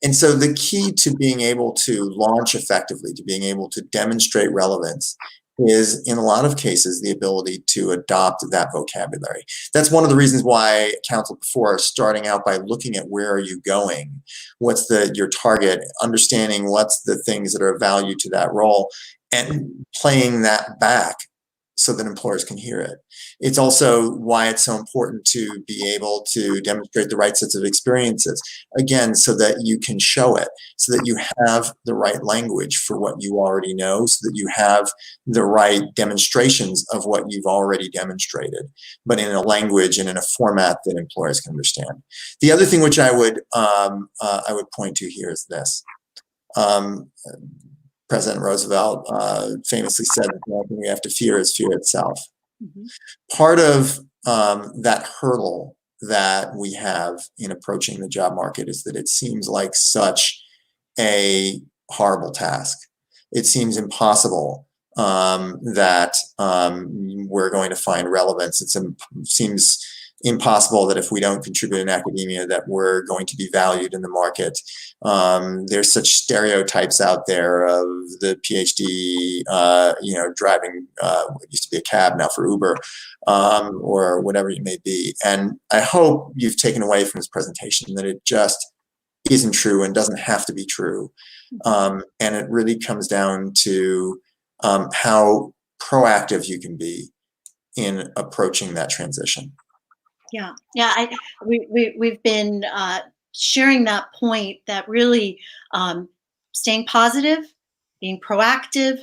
And so the key to being able to launch effectively, to being able to demonstrate relevance, is in a lot of cases the ability to adopt that vocabulary. That's one of the reasons why I counseled before, starting out by looking at where are you going, what's your target, understanding what's the things that are of value to that role, and playing that back so that employers can hear it. It's also why it's so important to be able to demonstrate the right sets of experiences, again, so that you can show it, so that you have the right language for what you already know, so that you have the right demonstrations of what you've already demonstrated, but in a language and in a format that employers can understand. The other thing which I would point to here is this. President Roosevelt famously said that the only thing we have to fear is fear itself. Part of that hurdle that we have in approaching the job market is that it seems like such a horrible task. It seems impossible that we're going to find relevance. It seems impossible that if we don't contribute in academia that we're going to be valued in the market. There's such stereotypes out there of the PhD, driving what used to be a cab now for Uber, or whatever it may be. And I hope you've taken away from this presentation that it just isn't true and doesn't have to be true. And it really comes down to how proactive you can be in approaching that transition. Yeah. We've been sharing that point that really staying positive, being proactive,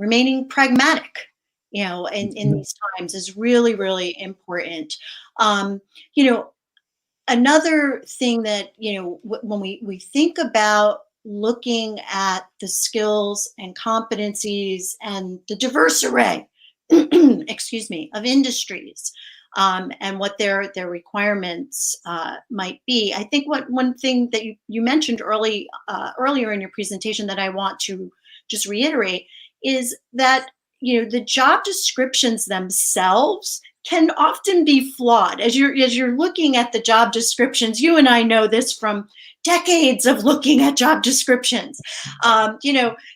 remaining pragmatic, in these times is really, really important. Another thing that, when we think about looking at the skills and competencies and the diverse array, of industries, and what their requirements might be. I think one thing that you mentioned earlier in your presentation that I want to just reiterate is that the job descriptions themselves can often be flawed. As you're looking at the job descriptions, you and I know this from decades of looking at job descriptions.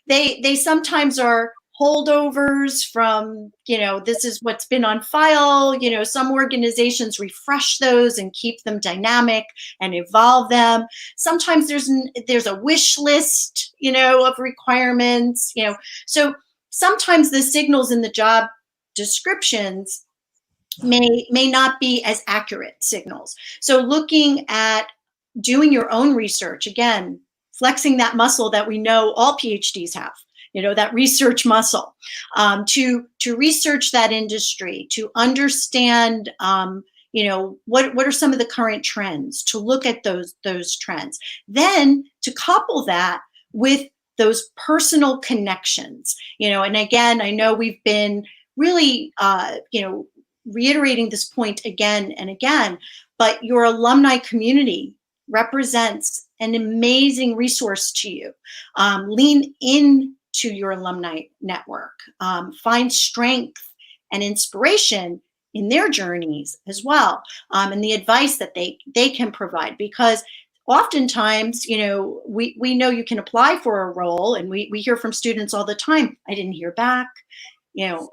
They sometimes are holdovers from, this is what's been on file. Some organizations refresh those and keep them dynamic and evolve them. Sometimes there's a wish list, of requirements, so sometimes the signals in the job descriptions may not be as accurate signals. So looking at doing your own research, again, flexing that muscle that we know all PhDs have, that research muscle, to research that industry, to understand, what are some of the current trends, to look at those trends, then to couple that with those personal connections, and again, I know we've been really, reiterating this point again and again, but your alumni community represents an amazing resource to you. Lean into your alumni network. Find strength and inspiration in their journeys as well, and the advice that they can provide, because oftentimes, we know you can apply for a role, and we hear from students all the time, I didn't hear back.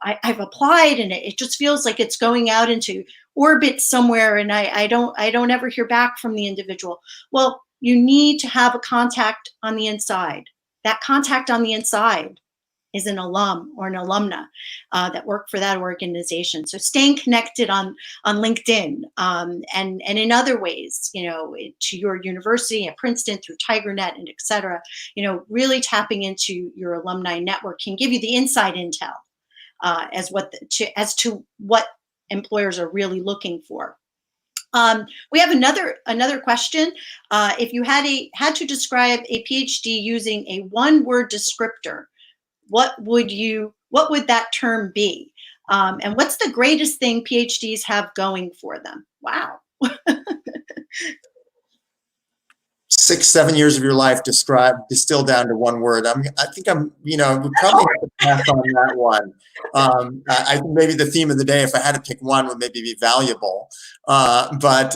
I've applied and it just feels like it's going out into orbit somewhere, and I don't ever hear back from the individual. Well, you need to have a contact on the inside. That contact on the inside is an alum or an alumna that work for that organization. So staying connected on LinkedIn, and in other ways, to your university at Princeton through TigerNet and et cetera, really tapping into your alumni network can give you the inside intel as to what employers are really looking for. We have another question. If you had to describe a PhD using a one-word descriptor, what would that term be? And what's the greatest thing PhDs have going for them? Wow. 6-7 years of your life distilled down to one word. I think we probably have to pass on that one. I think maybe the theme of the day, if I had to pick one, would maybe be valuable. But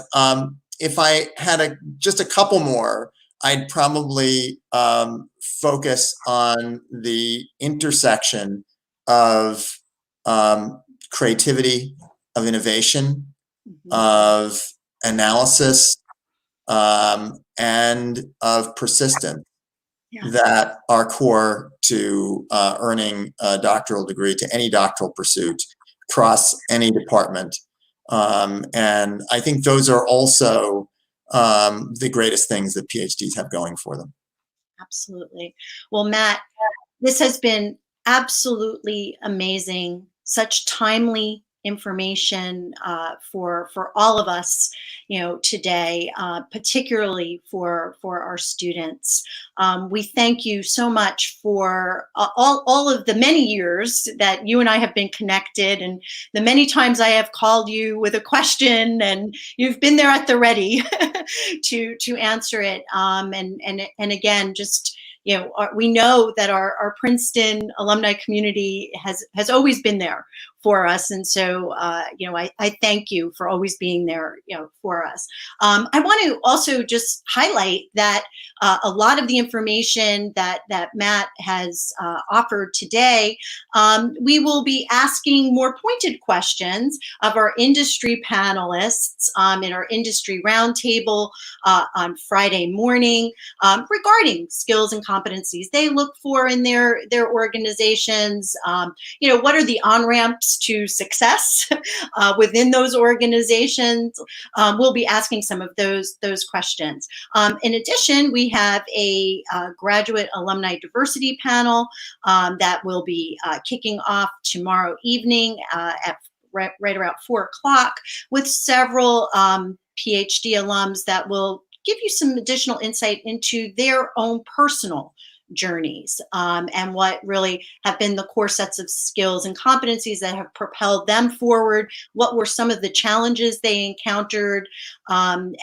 if I had just a couple more, I'd probably focus on the intersection of creativity, of innovation, of analysis, and of persistence, that are core to earning a doctoral degree, to any doctoral pursuit across any department. And I think those are also the greatest things that PhDs have going for them. Absolutely. Well, Matt, this has been absolutely amazing. Such timely information for all of us, today, particularly for our students. We thank you so much for all of the many years that you and I have been connected, and the many times I have called you with a question, and you've been there at the ready to answer it. And again, just we know that our Princeton alumni community has always been there for us, and so I thank you for always being there for us. I want to also just highlight that a lot of the information that Matt has offered today, we will be asking more pointed questions of our industry panelists in our industry roundtable on Friday morning regarding skills and competencies they look for in their organizations. What are the on-ramps to success within those organizations? We'll be asking some of those questions. In addition, we have a graduate alumni diversity panel that will be kicking off tomorrow evening at right around 4 o'clock, with several PhD alums that will give you some additional insight into their own personal journeys and what really have been the core sets of skills and competencies that have propelled them forward. What were some of the challenges they encountered, and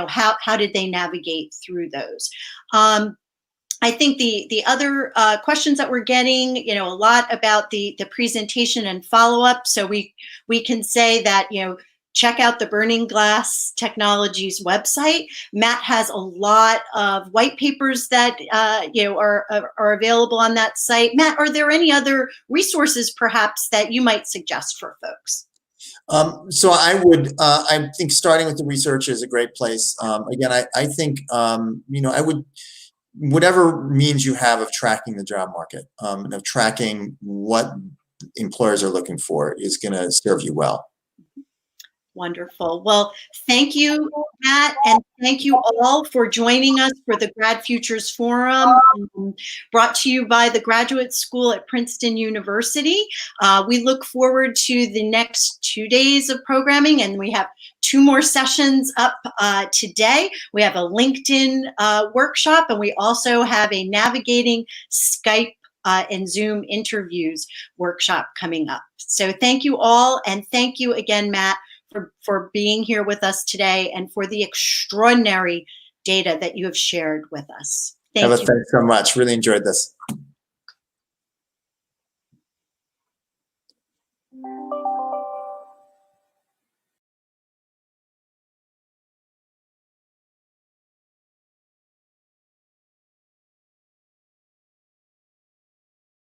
how did they navigate through those? I think the other questions that we're getting, a lot about the presentation and follow-up. So we can say that check out the Burning Glass Technologies website. Matt has a lot of white papers that are available on that site. Matt, are there any other resources perhaps that you might suggest for folks? So I think starting with the research is a great place. Again, I think, I would, whatever means you have of tracking the job market, and of tracking what employers are looking for is going to serve you well. Wonderful. Well, thank you, Matt, and thank you all for joining us for the Grad Futures Forum, brought to you by the Graduate School at Princeton University. We look forward to the next 2 days of programming, and we have 2 more sessions up today. We have a LinkedIn workshop, and we also have a navigating Skype and Zoom interviews workshop coming up. So thank you all, and thank you again, Matt, for being here with us today and for the extraordinary data that you have shared with us. Thank you. Thanks so much. Really enjoyed this.